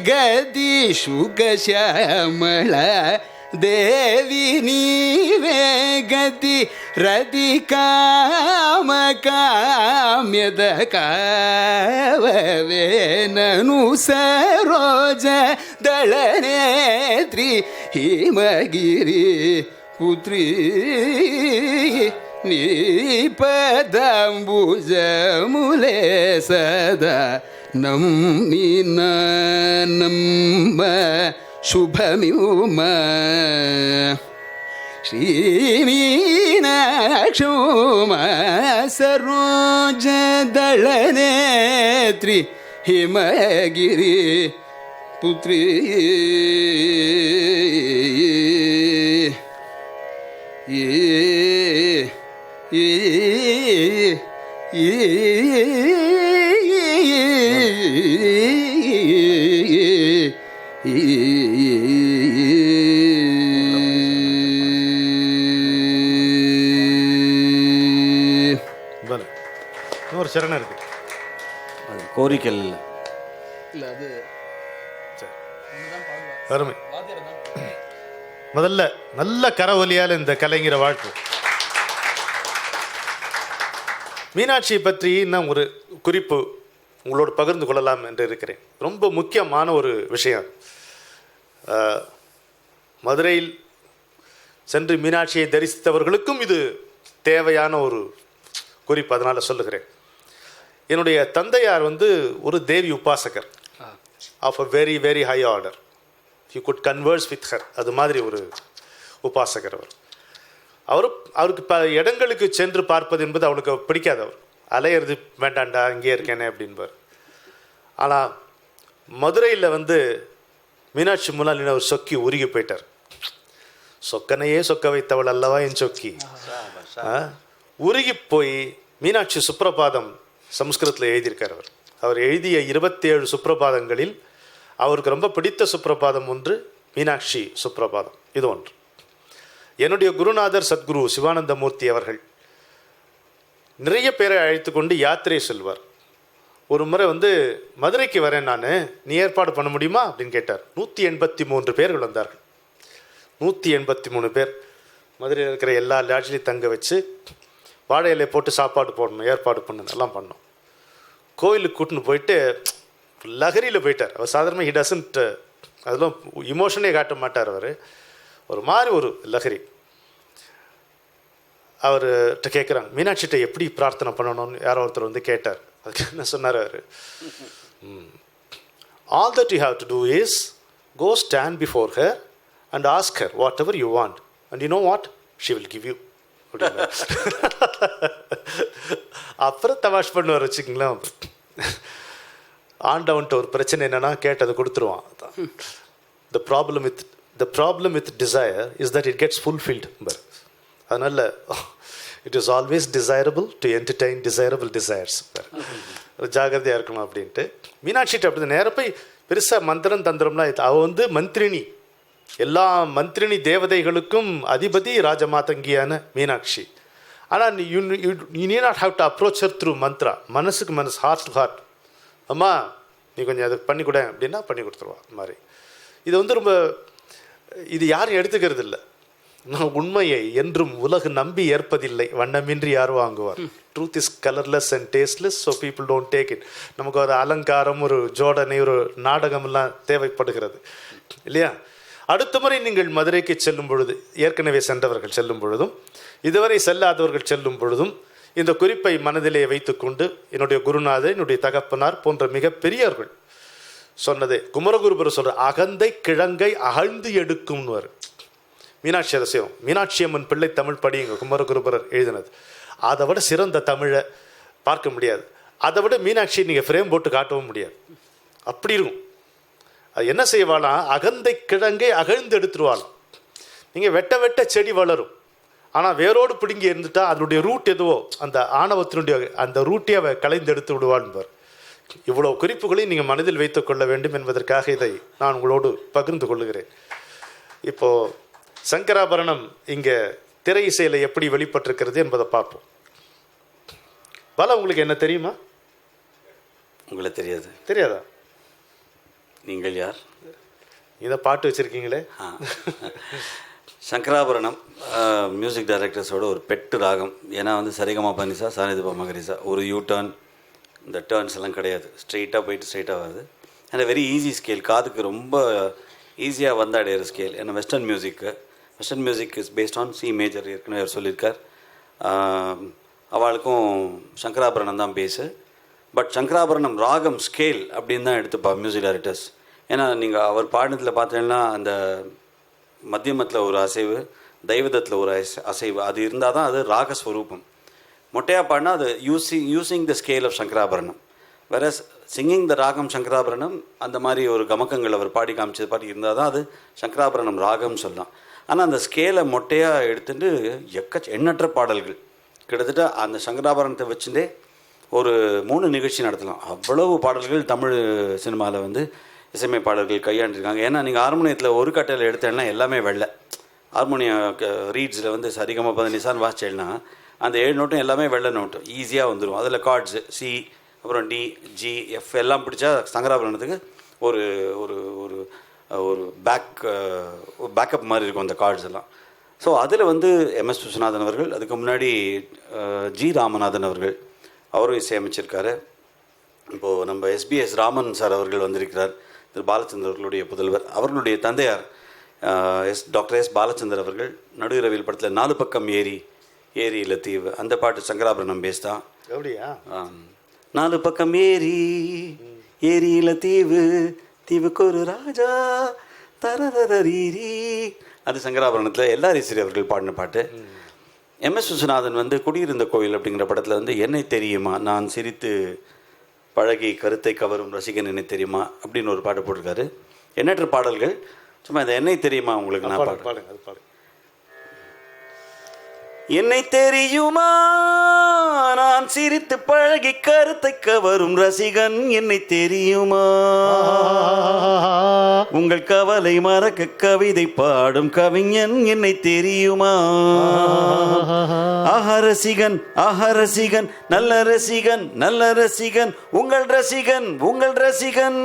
गदी शुकश्यामला देवी नीवे गति रदिकाम काम्यद काववे ननु सरोज दलनेत्री हिमगिरि पुत्री नीपदाम्बुजमूले सदा नम्मिना नम्म शुभमिमा श्रीमीनाक्षोमा सरोजदलनेत्री हिमगिरि पुत्री இன்னொரு சரணம் இருக்கு, அது கோரிக்கை இல்லை. இல்லை அது அருமை. முதல்ல நல்ல கரவொலியால் இந்த கலைஞரை வாழ்த்து. மீனாட்சியை பற்றி நான் ஒரு குறிப்பு உங்களோடு பகிர்ந்து கொள்ளலாம் என்று இருக்கிறேன். ரொம்ப முக்கியமான ஒரு விஷயம். மதுரையில் சென்று மீனாட்சியை தரிசித்தவர்களுக்கும் இது தேவையான ஒரு குறிப்பு, அதனால் சொல்லுகிறேன். என்னுடைய தந்தையார் ஒரு தேவி உபாசகர் of a very very high order. You could converse with her, அது மாதிரி ஒரு உபாசகர் அவர். அவருக்கு இடங்களுக்கு சென்று பார்ப்பது என்பது அவனுக்கு பிடிக்காது. அவர் அலையிறது வேண்டாண்டா, இங்கே இருக்கேனே அப்படின்பார். ஆனால் மதுரையில் மீனாட்சி முன்னால் அவர் சொக்கி உருகி போயிட்டார். சொக்கனையே சொக்க வைத்தவள் அல்லவா என் சொக்கி. உருகி போய் மீனாட்சி சுப்ரபாதம் சம்ஸ்கிருதத்தில் எழுதியிருக்கார். அவர் எழுதிய 27 சுப்ரபாதங்களில் அவருக்கு ரொம்ப பிடித்த சுப்ரபாதம் ஒன்று மீனாட்சி சுப்ரபாதம், இது ஒன்று. என்னுடைய குருநாதர் சத்குரு சிவானந்த மூர்த்தி அவர்கள் நிறைய பேரை அழைத்து கொண்டு யாத்திரை செல்வார். ஒரு முறை மதுரைக்கு வரேன் நான், நீ ஏற்பாடு பண்ண முடியுமா அப்படின்னு கேட்டார். 183 பேர்கள் வந்தார்கள். 183 பேர் மதுரையில் இருக்கிற எல்லா லாட்ஜ்லையும் தங்க வச்சு வாழை இலையை போட்டு சாப்பாடு போடணும், ஏற்பாடு பண்ணணும், எல்லாம் பண்ணோம். கோயிலுக்கு கூட்டின்னு போயிட்டு லஹரியில் போயிட்டார். அவர் சாதாரணமாக ஹி டசன்ட் அதெல்லாம் இமோஷனே காட்ட மாட்டார். அவர் ஒரு மாதிரி ஒரு லஹரி. அவர்கிட்ட கேட்குறாங்க, மீனாட்சிகிட்ட எப்படி பிரார்த்தனை பண்ணணும்னு யாரோ ஒருத்தர் கேட்டார். அதுக்கு என்ன சொன்னார் அவர்? All that you have to do is go stand before her and ask her whatever you want and you know what she will give you. அப்புறம் தமாஷ் பண்ணுவார் வச்சுக்கிங்களேன். ஆண்டவன்ட்டு ஒரு பிரச்சனை என்னன்னா கேட்டதை கொடுத்துருவான். The problem with desire is that it gets fulfilled. அதனால் it is always desirable to entertain desirable desires. ஜாகிரதையாக இருக்கணும் அப்படின்ட்டு மீனாட்சிகிட்ட அப்படி நேரம் போய் பெருசாக மந்திரம் தந்திரம்லாம் அவள் மந்திரினி, எல்லா மந்திரினி தேவதைகளுக்கும் அதிபதி ராஜமாதங்கியான மீனாட்சி. ஆனால் you need not have to approach her through Mantra. மனசுக்கு மனசு, ஹார்ட் டு ஹார்ட், அம்மா நீ கொஞ்சம் அதை பண்ணி கொடு அப்படின்னா பண்ணி கொடுத்துருவா. அது மாதிரி இது ரொம்ப இது யாரும் எடுத்துக்கிறது இல்லை. உண்மையை என்றும் உலகு நம்பி ஏற்பதில்லை, வண்ணமின்றி யார் வாங்குவார். Truth is colourless and tasteless, so people don't take it. நமக்கு ஒரு அலங்காரம், ஒரு ஜோடனை, ஒரு நாடகம் எல்லாம் தேவைப்படுகிறது இல்லையா? அடுத்த முறை நீங்கள் மதுரைக்கு செல்லும் பொழுது, ஏற்கனவே சென்றவர்கள் செல்லும் பொழுதும் இதுவரை செல்லாதவர்கள் செல்லும் பொழுதும் இந்த குறிப்பை மனதிலே வைத்துக்கொண்டு என்னுடைய குருநாதர், என்னுடைய தகப்பனார் போன்ற மிகப்பெரியவர்கள் சொன்னது, குமரகுருபர் சொல்ற அகந்தை கிழங்கை அகழ்ந்து எடுக்கும்னு மீனாட்சி ரகசியம். மீனாட்சி அம்மன் பிள்ளை தமிழ் படியுங்க, குமரகுருபரர் எழுதினது. அதை விட சிறந்த தமிழை பார்க்க முடியாது. அதை விட மீனாட்சியை நீங்கள் ஃப்ரேம் போட்டு காட்டவும் முடியாது. அப்படி இருக்கும். அது என்ன செய்வாளாம், அகந்தை கிழங்கை அகழ்ந்து எடுத்துருவாளாம். நீங்கள் வெட்ட வெட்ட செடி வளரும், ஆனால் வேரோடு பிடுங்கி இருந்துட்டா அதனுடைய ரூட் எதுவோ அந்த ஆணவத்தினுடைய அந்த ரூட்டை அவ கலைந்து எடுத்து விடுவாள்பார். இவ்வளோ குறிப்புகளையும் நீங்கள் மனதில் வைத்துக் கொள்ள வேண்டும் என்பதற்காக இதை நான் உங்களோடு பகிர்ந்து கொள்ளுகிறேன். இப்போது சங்கராபரணம் இங்கே திரை இசையில் எப்படி வெளிப்பட்டிருக்கிறது என்பதை பார்ப்போம். பல உங்களுக்கு என்ன தெரியுமா? உங்களுக்கு தெரியாது? தெரியாதா? நீங்கள் யார்? இதை பாட்டு வச்சுருக்கீங்களே. சங்கராபரணம் மியூசிக் டைரக்டர்ஸோட ஒரு பெட்டு ராகம். ஏன்னா சரிகமா பனிசா சானிதபா மகரிசா, ஒரு யூ டர்ன், இந்த டேர்ன்ஸ் எல்லாம் கிடையாது. ஸ்ட்ரெயிட்டாக போயிட்டு ஸ்ட்ரெயிட்டாக வருது. அண்ட் வெரி ஈஸி ஸ்கேல், காதுக்கு ரொம்ப ஈஸியாக வந்தாடையிற ஸ்கேல். ஏன்னா western music is based on C major. ஏற்கனவே அவர் சொல்லியிருக்கார். அவளுக்கும் சங்கராபரணம் தான் பேஸு. பட் சங்கராபரணம் ராகம் ஸ்கேல் அப்படின்னு தான் எடுத்துப்பா மியூசிக் டைரக்டர்ஸ். ஏன்னா நீங்கள் அவர் பாடினத்தில் பார்த்தீங்கன்னா அந்த மத்தியமத்தில் ஒரு அசைவு, தெய்வதத்தில் ஒரு அசைவு அது இருந்தால் தான் அது ராகஸ்வரூபம். மொட்டையாக பாடினா அது using the scale of Sankarabharanam. வேற சிங்கிங் த ராகம் சங்கராபரணம், அந்த மாதிரி ஒரு கமக்கங்கள் அவர் பாடி காமிச்சது பாடி இருந்தால் தான் அது சங்கராபரணம் ராகம்னு சொல்லலாம். ஆனால் அந்த ஸ்கேலை மொட்டையாக எடுத்துட்டு எண்ணற்ற பாடல்கள் கிட்டத்தட்ட அந்த சங்கராபரணத்தை வச்சுட்டே ஒரு 3 நிகழ்ச்சி நடத்தலாம். அவ்வளவு பாடல்கள் தமிழ் சினிமாவில் வந்து இசையமைப்பாளர்கள் கையாண்டிருக்காங்க. ஏன்னா நீங்கள் ஹார்மோனியத்தில் ஒரு கட்டையில் எடுத்தேன்னா எல்லாமே வெள்ளை. ஹார்மோனியம் ரீட்ஸில் வந்து சரிகமாக 15 வாசிச்சேன்னா அந்த 7 நோட்டும் எல்லாமே வெள்ளை நோட்டும் ஈஸியாக வந்துடும். அதில் கார்ட்ஸு சி, அப்புறம் டி, ஜி, எஃப் எல்லாம் பிடிச்சா சங்கராபரணத்துக்கு ஒரு ஒரு ஒரு ஒரு பேக்கப் மாதிரி இருக்கும் அந்த கார்ட்ஸ் எல்லாம். ஸோ அதில் வந்து எம்எஸ் விஸ்வநாதன் அவர்கள், அதுக்கு முன்னாடி ஜி ராமநாதன் அவர்கள், அவரும் இசையமைச்சிருக்காரு. இப்போது நம்ம எஸ்பிஎஸ் ராமன் சார் அவர்கள் வந்திருக்கிறார், திரு பாலச்சந்தர் அவர்களுடைய புதல்வர். அவர்களுடைய தந்தையார் டாக்டர் எஸ் பாலச்சந்தர் அவர்கள் நடுவிரவில் படத்தில் 4 பக்கம் ஏரியில் தீவு, அந்த பாட்டு சங்கராபரணம் பேஸ் தான். அப்படியா? 4 பக்கம் ஏரியில் தீவுக்கு ஒரு ராஜா தரதரீரி, அது சங்கராபரணத்தில் எல்ஆர் ஈஸ்வரி அவர்கள் பாடின பாட்டு. எம்எஸ் விஸ்வநாதன் வந்து குடியிருந்த கோயில் அப்படிங்கிற படத்தில் வந்து என்னை தெரியுமா நான் சிரித்து பழகி கருத்தை கவரும் ரசிகன் என்னை தெரியுமா அப்படின்னு ஒரு பாட்டு போட்டிருக்காரு. எண்ணற்ற பாடல்கள். சும்மா இந்த என்னை தெரியுமா உங்களுக்கு நான் பாடுங்க. என்னை தெரியுமா நான் சிரித்து பழகி கருத்தை கவரும் ரசிகன் என்னை தெரியுமா, உங்கள் கவலை மறக்க கவிதை பாடும் கவிஞன் என்னை தெரியுமா, ரசிகன் நல்ல ரசிகன் உங்கள் ரசிகன்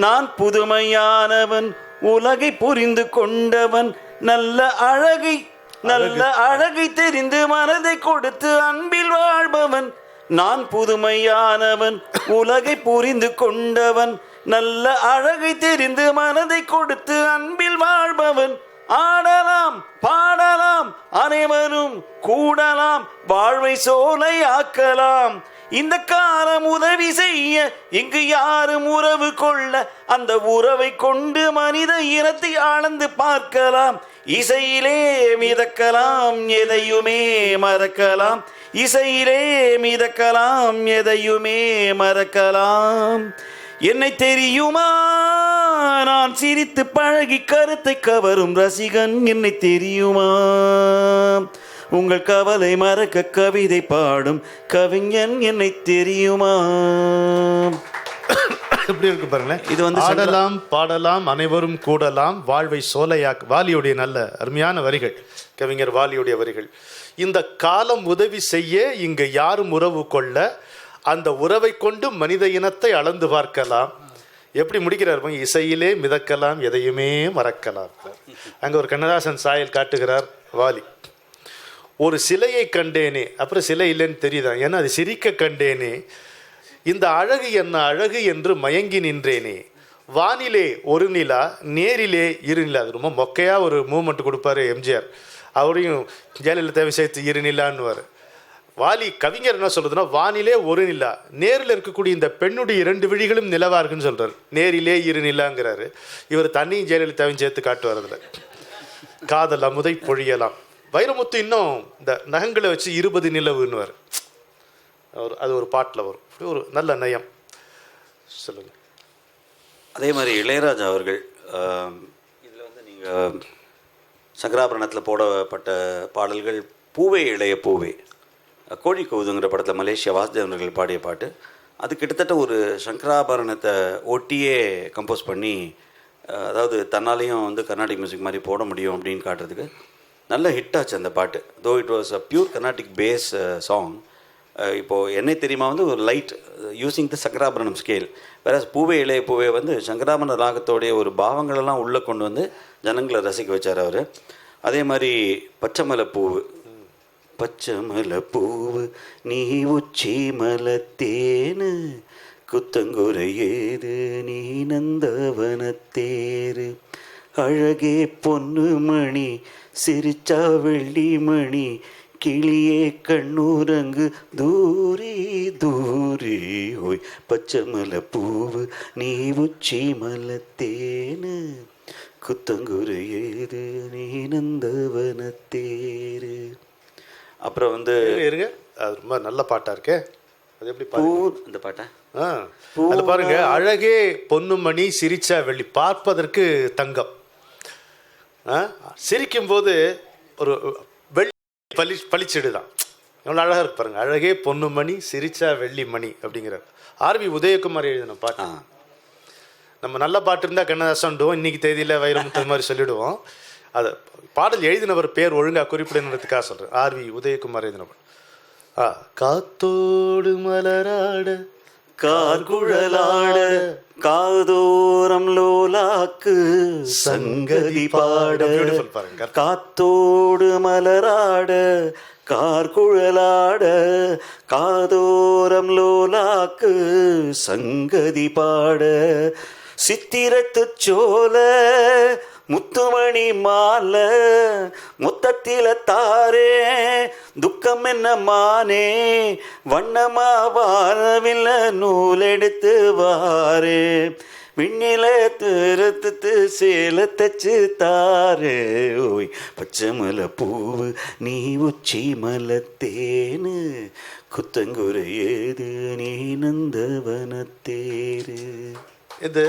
நான் புதுமையானவன் உலகை புரிந்து கொண்டவன் நல்ல அழகை தெரிந்து மனதை கொடுத்து அன்பில் வாழ்பவன். நான் புதுமையானவன் உலகை புரிந்து கொண்டவன் நல்ல அழகை தெரிந்து மனதை கொடுத்து அன்பில் வாழ்பவன். ஆடலாம் பாடலாம் அனைவரும் கூடலாம் வாழ்வை சோலை ஆக்கலாம். இந்த காலம் உதவி செய்ய இங்கு யாரும் உறவு கொள்ள அந்த உறவை கொண்டு மனித இனத்தை ஆழ்ந்து பார்க்கலாம். இசையிலே மிதக்கலாம் எதையுமே மறக்கலாம், இசையிலே மிதக்கலாம் எதையுமே மறக்கலாம். என்னை தெரியுமா நான் சிரித்து பழகி கருத்தை கவரும் ரசிகன் என்னை தெரியுமா, உங்கள் கவலை மறக்க கவிதை பாடும் கவிஞன் என்னை தெரியுமா. எப்படி இருக்கு பாருங்களேன். இது வந்து ஆடலாம் பாடலாம் அனைவரும் கூடலாம் வாழ்வை சோலையாக். வாலியுடைய நல்ல அருமையான வரிகள், கவிஞர் வாலியுடைய வரிகள். இந்த காலம் உதவி செய்ய இங்கு யாரும் உறவு கொள்ள அந்த உறவை கொண்டு மனித இனத்தை அளந்து பார்க்கலாம். எப்படி முடிக்கிறார்? இசையிலே மிதக்கலாம் எதையுமே மறக்கலாம். அங்க ஒரு கண்ணதாசன் சாயல் காட்டுகிறார் வாலி. ஒரு சிலையை கண்டேனே, அப்புறம் சிலை இல்லைன்னு தெரியுதான், ஏன்னா அது சிரிக்க கண்டேனே. இந்த அழகு என்ன அழகு என்று மயங்கி நின்றேனே. வானிலே ஒரு நிலா நேரிலே 2 நிலா. அது ரொம்ப மொக்கையா ஒரு மூமெண்ட் கொடுப்பாரு எம்ஜிஆர். அவரையும் ஜெயலலிதாவை சேர்த்து 2 நிலான்னுவார். வாலி கவிஞர் என்ன சொல்றதுன்னா, வானிலே ஒரு நிலா, நேரில் இருக்கக்கூடிய இந்த பெண்ணுடைய 2 விழிகளும் நிலவா இருக்குன்னு சொல்றாரு. நேரிலே 2 நிலாங்கிறாரு. இவர் தண்ணியும் ஜெயலலிதாவையும் சேர்த்து காட்டுவார். அதில் காதல் அமுதை பொழியலாம். வைரமுத்து இன்னும் இந்த நகங்களை வச்சு 20 நிலவுன்னுவார். அது ஒரு பாட்டில் வரும். ஒரு நல்ல நயம். சொல்லுங்க. அதே மாதிரி இளையராஜா அவர்கள் இதில் வந்து நீங்கள் சங்கராபரணத்தில் போடப்பட்ட பாடல்கள் பூவே இளைய பூவே, கோழி கூதுங்கிற படத்தில் மலேசியா வாசுதேவன் அவர்கள் பாடிய பாட்டு. அது கிட்டத்தட்ட ஒரு சங்கராபரணத்தை ஒட்டியே கம்போஸ் பண்ணி, அதாவது தன்னாலேயும் வந்து கர்நாடிக் மியூசிக் மாதிரி போட முடியும் அப்படின்னு காட்டுறதுக்கு நல்ல ஹிட் ஆச்சு அந்த பாட்டு. Though it was a pure Carnatic base song. இப்போது என்னை தெரியுமா வந்து ஒரு light using the Sankarabharanam scale. வேற பூவே இளைய பூவே வந்து சங்கராபரண ராகத்தோடைய ஒரு பாவங்களெல்லாம் உள்ளே கொண்டு வந்து ஜனங்களை ரசிக்க வச்சார் அவர். அதே மாதிரி பச்சைமலை பூவு நீ உச்சி மலத்தேனு குத்தங்குறையேது நீ நந்தவனத்தேரு அழகே பொன்னு மணி சிரிச்சா வெள்ளி மணி கிளியே கண்ணூரங்கு தூரி தூரி ஓய் பச்சைமலை பூவு நீ உச்சி மலத்தேனு குத்தங்குரு ஏது நீ நந்தவனத்தேரு. அப்புறம் வந்து இருங்க, அது ரொம்ப நல்ல பாட்டா இருக்கே, அது எப்படி பூ அந்த பாட்டா அது பாருங்க. அழகே பொன்னுமணி சிரிச்சா வெள்ளி, பார்ப்பதற்கு தங்கம். சிரிக்கும் போது ஒரு வெள்ளி பளிச்சிடுதான். எவ்வளோ அழகாக இருக்கு பாருங்க. அழகே பொன்னுமணி சிரிச்சா வெள்ளி மணி அப்படிங்கிறார். ஆர்வி உதயகுமார் எழுதின பாட்டு. நம்ம நல்ல பாட்டு இருந்தால் கண்ணதாசன்டுவோம், இன்னைக்கு தேதியில் வைரமுத்து மாதிரி சொல்லிவிடுவோம். அது பாடல் எழுதினவர் பேர் ஒழுங்காக குறிப்பிடணுன்றதுக்காக சொல்கிறேன். ஆர்வி உதயகுமார் எழுதினவர். காத்தோடு மலராட கார்குழலாட காதோரம் லோலாக்கு சங்கதி பாட. பாருங்க. காத்தோடு மலராட கார்குழலாட காதோரம் லோலாக்கு சங்கதி பாட. சித்திரத்து சோல முத்துமணி மால முத்தத்தில தாரே துக்கம் என்ன மானே வண்ணமா வாரவில்ல நூலெடுத்து வாரே விண்ணில திருத்து சேல தச்சு தாரே ஓய் பச்சை மலை பூவு நீ உச்சி மலத்தேனு குத்தங்குறை ஏது நீ நந்தவனத்தேரு. இது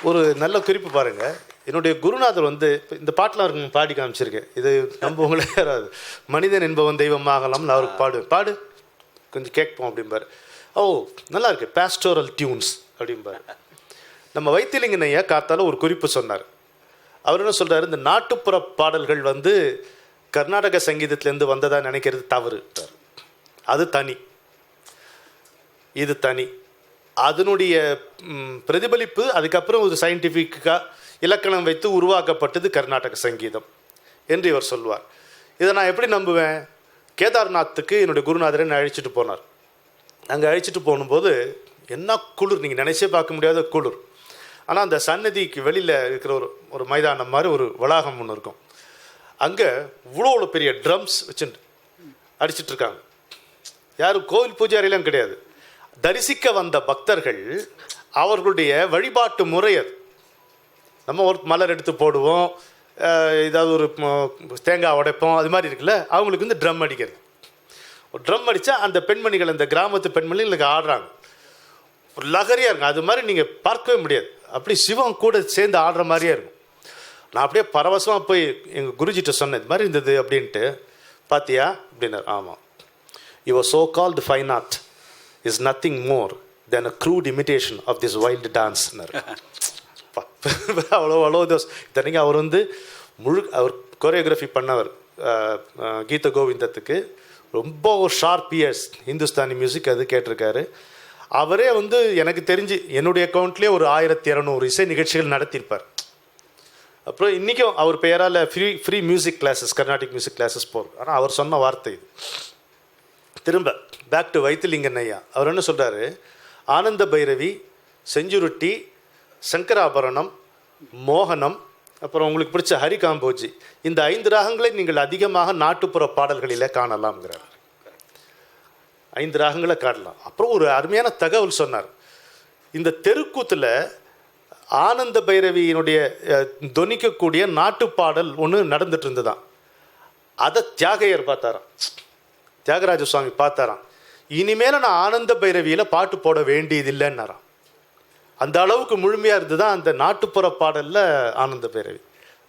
ஒரு நல்ல குறிப்பு பாருங்க. என்னுடைய குருநாதர் வந்து இந்த பாட்டெலாம் அவருக்கு பாடி காமிச்சிருக்கேன். இது நம்ம உங்களே யாராவது மனிதன் என்பவன் தெய்வமாகலாம்னு அவருக்கு பாடு கொஞ்சம் கேட்போம் அப்படிம்பார். ஓ நல்லா இருக்கு, பாஸ்டோரல் டியூன்ஸ் அப்படிம்பார். நம்ம வைத்திலிங்கன் ஐயா காத்தால ஒரு குறிப்பு சொன்னார். அவர் என்ன சொல்கிறார், இந்த நாட்டுப்புற பாடல்கள் வந்து கர்நாடக சங்கீதத்திலேருந்து வந்ததா நினைக்கிறது தவறு. அது தனி, இது தனி. அதனுடைய பிரதிபலிப்பு அதுக்கப்புறம் ஒரு சயின்டிஃபிக்காக இலக்கணம் வைத்து உருவாக்கப்பட்டது கர்நாடக சங்கீதம் என்று இவர் சொல்வார். இதை நான் எப்படி நம்புவேன்? கேதார்நாத்துக்கு என்னுடைய குருநாதரை நான் அழைச்சிட்டு போனார். அங்கே அழைச்சிட்டு போகும்போது என்ன குளிர், நீங்கள் நினைச்சே பார்க்க முடியாத குளிர். ஆனால் அந்த சன்னதிக்கு வெளியில் இருக்கிற ஒரு மைதானம் மாதிரி ஒரு வளாகம் ஒன்று இருக்கும். அங்கே இவ்வளோ பெரிய ட்ரம்ஸ் வச்சுட்டு அடிச்சிட்ருக்காங்க. யாரும் கோவில் பூஜாரிலாம் கிடையாது. தரிசிக்க வந்த பக்தர்கள் அவர்களுடைய வழிபாட்டு முறை அது. நம்ம ஒரு மலர் எடுத்து போடுவோம், ஏதாவது ஒரு தேங்காய் உடைப்போம், அது மாதிரி இருக்குல்ல. அவங்களுக்கு வந்து ட்ரம் அடிக்கிறது. ஒரு ட்ரம் அடித்தா அந்த பெண்மணிகள், அந்த கிராமத்து பெண்மணிகளுக்கு ஆடுறாங்க. ஒரு லகரியாக இருக்கும். அது மாதிரி நீங்கள் பார்க்கவே முடியாது. அப்படி சிவம் கூட சேர்ந்து ஆடுற மாதிரியே இருக்கும். நான் அப்படியே பரவசமாக போய் எங்கள் குருஜிட்ட சொன்னேன், இது மாதிரி இருந்தது அப்படின்ட்டு. பார்த்தியா அப்படின்னார். ஆமாம். Your so called fine art is nothing more than a crude imitation of this wild dance. அவ்வளோ தோஸ். இத்தனைக்கு அவர் வந்து அவர் கோரியோகிராஃபி பண்ணவர் கீத கோவிந்தத்துக்கு. ரொம்ப ஒரு ஷார்ப் இயர்ஸ் ஹிந்துஸ்தானி மியூசிக் அது கேட்டிருக்காரு. அவரே வந்து எனக்கு தெரிஞ்சு என்னுடைய அக்கௌண்ட்லேயே ஒரு 1200 இசை நிகழ்ச்சிகள் நடத்தியிருப்பார். அப்புறம் இன்றைக்கும் அவர் பெயரால் free music classes, Carnatic music classes போகிறோம். ஆனால் அவர் சொன்ன வார்த்தை இது. திரும்ப பேக் டு வைத்திலிங்கன் ஐயா. அவர் என்ன சொல்கிறாரு, ஆனந்த பைரவி, செஞ்சுருட்டி, சங்கராபரணம், மோகனம், அப்புறம் உங்களுக்கு பிடிச்ச ஹரிகாம்போஜி, இந்த 5 ராகங்களை நீங்கள் அதிகமாக நாட்டுப்புற பாடல்களில் காணலாம்ங்கிறார். 5 ராகங்களை காணலாம். அப்புறம் ஒரு அருமையான தகவல் சொன்னார். இந்த தெருக்கூத்தில் ஆனந்த பைரவியினுடைய தொனிக்கக்கூடிய நாட்டுப்பாடல் ஒன்று நடந்துட்டு இருந்துதான். அதை தியாகையர் பார்த்தாராம், தியாகராஜ சுவாமி பார்த்தாராம். இனிமேல் நான் ஆனந்த பைரவியில் பாட்டு போட வேண்டியதில்லைன்னாராம். அந்த அளவுக்கு முழுமையாக இருந்து தான் அந்த நாட்டுப்புற பாடலில் ஆனந்த பைரவி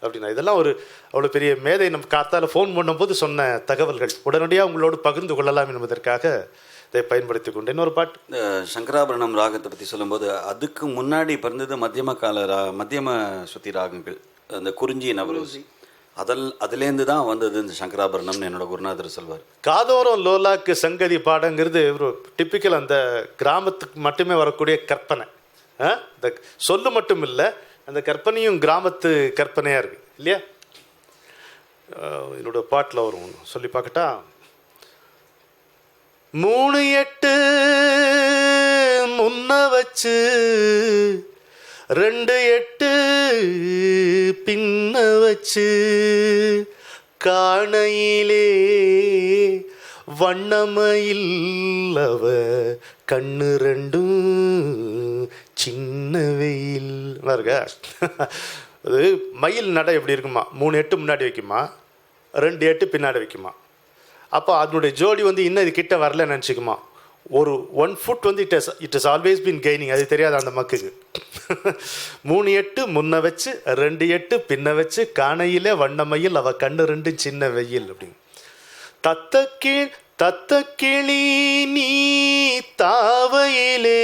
அப்படின்னா. இதெல்லாம் ஒரு அவ்வளோ பெரிய மேதை. நம்ம காத்தால் ஃபோன் பண்ணும்போது சொன்ன தகவல்கள் உடனடியாக உங்களோடு பகிர்ந்து கொள்ளலாம் என்பதற்காக இதை பயன்படுத்தி கொண்டு இன்னொரு பாட்டு. இந்த சங்கராபரணம் ராகத்தை பற்றி சொல்லும்போது அதுக்கு முன்னாடி பிறந்தது மத்தியம சுத்தி ராகங்கள், அந்த குறிஞ்சி நவரோசி, அதுலேருந்து தான் வந்தது இந்த சங்கராபரணம்னு என்னோட குருநாதர் சொல்வார். காதோரம் லோலாக்கு சங்கதி பாடங்கிறது ஒரு டிப்பிக்கல் அந்த கிராமத்துக்கு மட்டுமே வரக்கூடிய கற்பனை. இந்த சொல்லு மட்டும் இல்லை, அந்த கற்பனையும் கிராமத்து கற்பனையாக இருக்கு இல்லையா? என்னோட பாட்டில் வரும், சொல்லி பார்க்கட்டா. 3-8 முன்ன வச்சு 2-8 பின்ன வச்சு காணையிலே வண்ணமயில் அவ கண்ணு 2 சின்ன வெயில் இருக்கா. அது மயில் நடை எப்படி இருக்குமா, 3 எட்டு முன்னாடி வைக்குமா, 2 எட்டு பின்னாடி வைக்குமா. அப்போ அதனுடைய ஜோடி வந்து இன்னும் இது கிட்ட வரலன்னு நினச்சிக்குமா. ஒரு 1 ஃபுட் வந்து it is always been gaining. அது தெரியாது அந்த மக்குக்கு. 3 எட்டு முன்ன வச்சு 2 எட்டு பின்ன வச்சு காணையிலே வண்ணமயில் அவ கண்ணு 2 சின்ன வெயில் அப்படின்னு. தத்த கிளி நீ தாவையிலே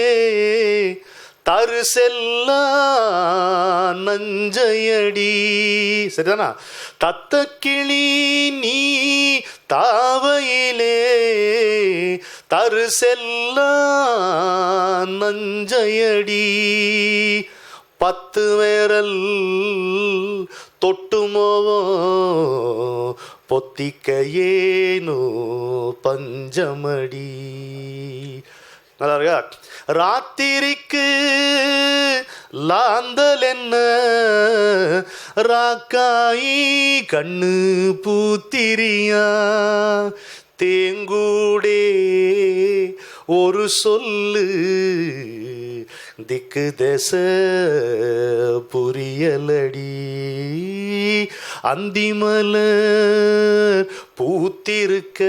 தரு செல்லா நஞ்சையடி. சரிதானா? தத்த கிளி நீ தாவையிலே தரு செல்லா நஞ்சையடி. 10 விரல் தொட்டுமோவோ பொத்திக்கையேனோ பஞ்சமடி. நல்லா இருக்கா? ராத்திரிக்கு லாந்தல் என்ன ராக்காயி கண்ணு பூத்திரியா. தேங்கூடே ஒரு சொல்லு திக்கு தேச புரியலடி. அந்திமலர் பூத்திருக்க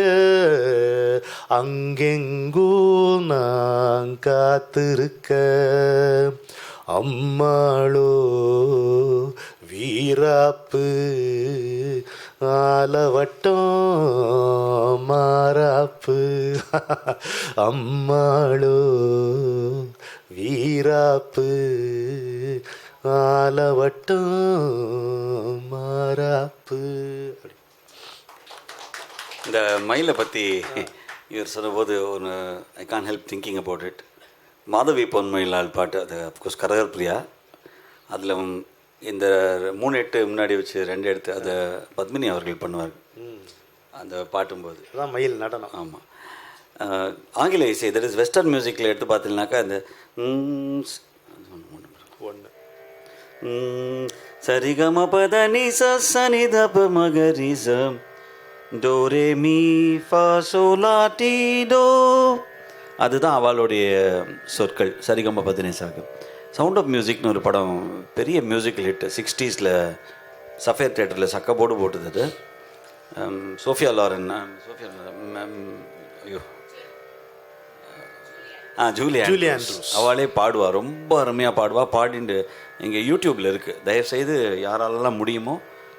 அங்கெங்கோ நான் காத்திருக்க. அம்மாளோ வீராப்பு ஆலவட்டம் மாறாப்பு. அம்மாளோ வீராப்பு ஆலவட்டம் மாறாப்பு. இந்த மயிலை பற்றி இவர் சொன்னபோது ஒன்று ஐ Khan help thinking about it. Madhavi பொன்மயிலால் பாட்டு, அது அஃப்கோர்ஸ் கரகர் பிரியா. அதில் இந்த 3 எட்டு முன்னாடி வச்சு 2 எடுத்து அதை பத்மினி அவர்கள் பண்ணுவார் அந்த பாட்டும்போது. அதான் மயில் நடனம். ஆமாம். ஆங்கில இசை, தட் இஸ் வெஸ்டர்ன் மியூசிக்கில் எடுத்து பார்த்தீங்கன்னாக்கா இந்த சரிகம பத நிச சனிதப மகரிச டோரே மீ ஃபா சோலா டி டோ, அதுதான் அவளுடைய சொற்கள் சரிகம பதனிசாக்கு. சவுண்ட் ஆஃப் மியூசிக்னு ஒரு படம், பெரிய மியூசிக்கல் ஹிட் 60s சஃபேர் தியேட்டரில் சக்க போடு போட்டுது. அது சோஃபியா லாரன், ஐயோ ஜூலியான் அவளே பாடுவா, ரொம்ப அருமையாக பாடுவா. பாடிண்டு இங்கே யூடியூப்பில் இருக்குது. தயவுசெய்து யாராலெல்லாம் முடியுமோ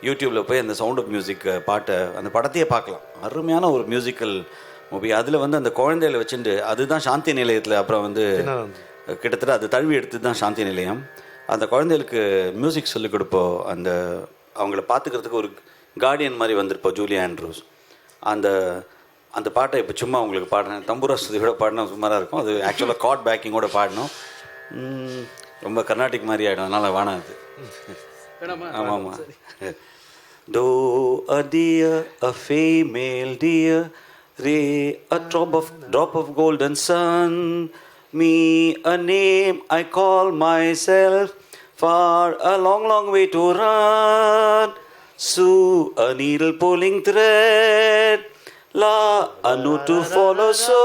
யூடியூப்பில் போய் அந்த சவுண்ட் ஆஃப் மியூசிக் பாட்டை, அந்த படத்தையே பார்க்கலாம். அருமையான ஒரு மியூசிக்கல் மூவி. அதில் அந்த குழந்தையில வச்சுட்டு, அதுதான் சாந்தி நிலையத்தில் அப்புறம் கிட்டத்தட்ட அது தழுவி எடுத்து தான் சாந்தி நிலையம். அந்த குழந்தைகளுக்கு மியூசிக் சொல்லிக் கொடுப்போம். அந்த அவங்கள பார்த்துக்கிறதுக்கு ஒரு கார்டியன் மாதிரி வந்திருப்போம் ஜூலியா ஆண்ட்ரூஸ். அந்த பாட்டை இப்போ சும்மா உங்களுக்கு பாடினேன். தம்பூரா ஸ்ருதியோட பாடினா சுமாராக இருக்கும். அது ஆக்சுவலாக கார்ட் பேக்கிங்கோட பாடணும். ரொம்ப கர்நாடிக் மாதிரி ஆகிடும், அதனால் வேணாம் அது. ஆமாம் ஆமாம். Do a deer, a female deer, ray a drop of golden sun. Me a name I call myself, far a long, long way to run. Sue a needle pulling thread, la a note to follow. So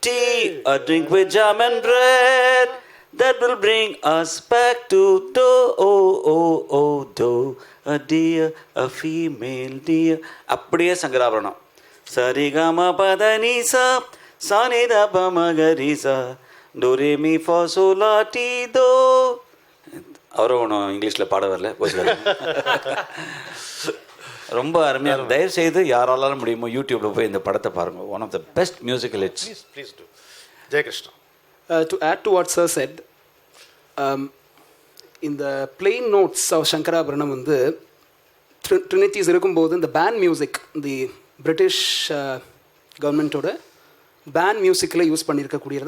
tea a drink with jam and bread, that will bring us back to do. Oh oh oh do a deer, a female deer. அப்படியே சங்கராபரணம். சரிகம பதனிசா சானிதா பமகரிசா டோரே me ஃபா சோலா D தோ. அவரும் ஒன்றும் இங்கிலீஷில் பாட வரல, போச்சு. ரொம்ப அருமையாக. தயவு செய்து யாராலும் முடியுமோ யூடியூப்பில் போய் இந்த படத்தை பாருங்கள். One of the best musical hits. Please do. Jayakrishna. To add to what Sir said, இந்த plain notes of Sankarabharanam trinities இருக்கும்போது இந்த பேண்ட் மியூசிக், தி பிரிட்டிஷ் கவர்மெண்ட்டோட பேண்ட் மியூசிக்கில் யூஸ் பண்ணியிருக்கக்கூடியது.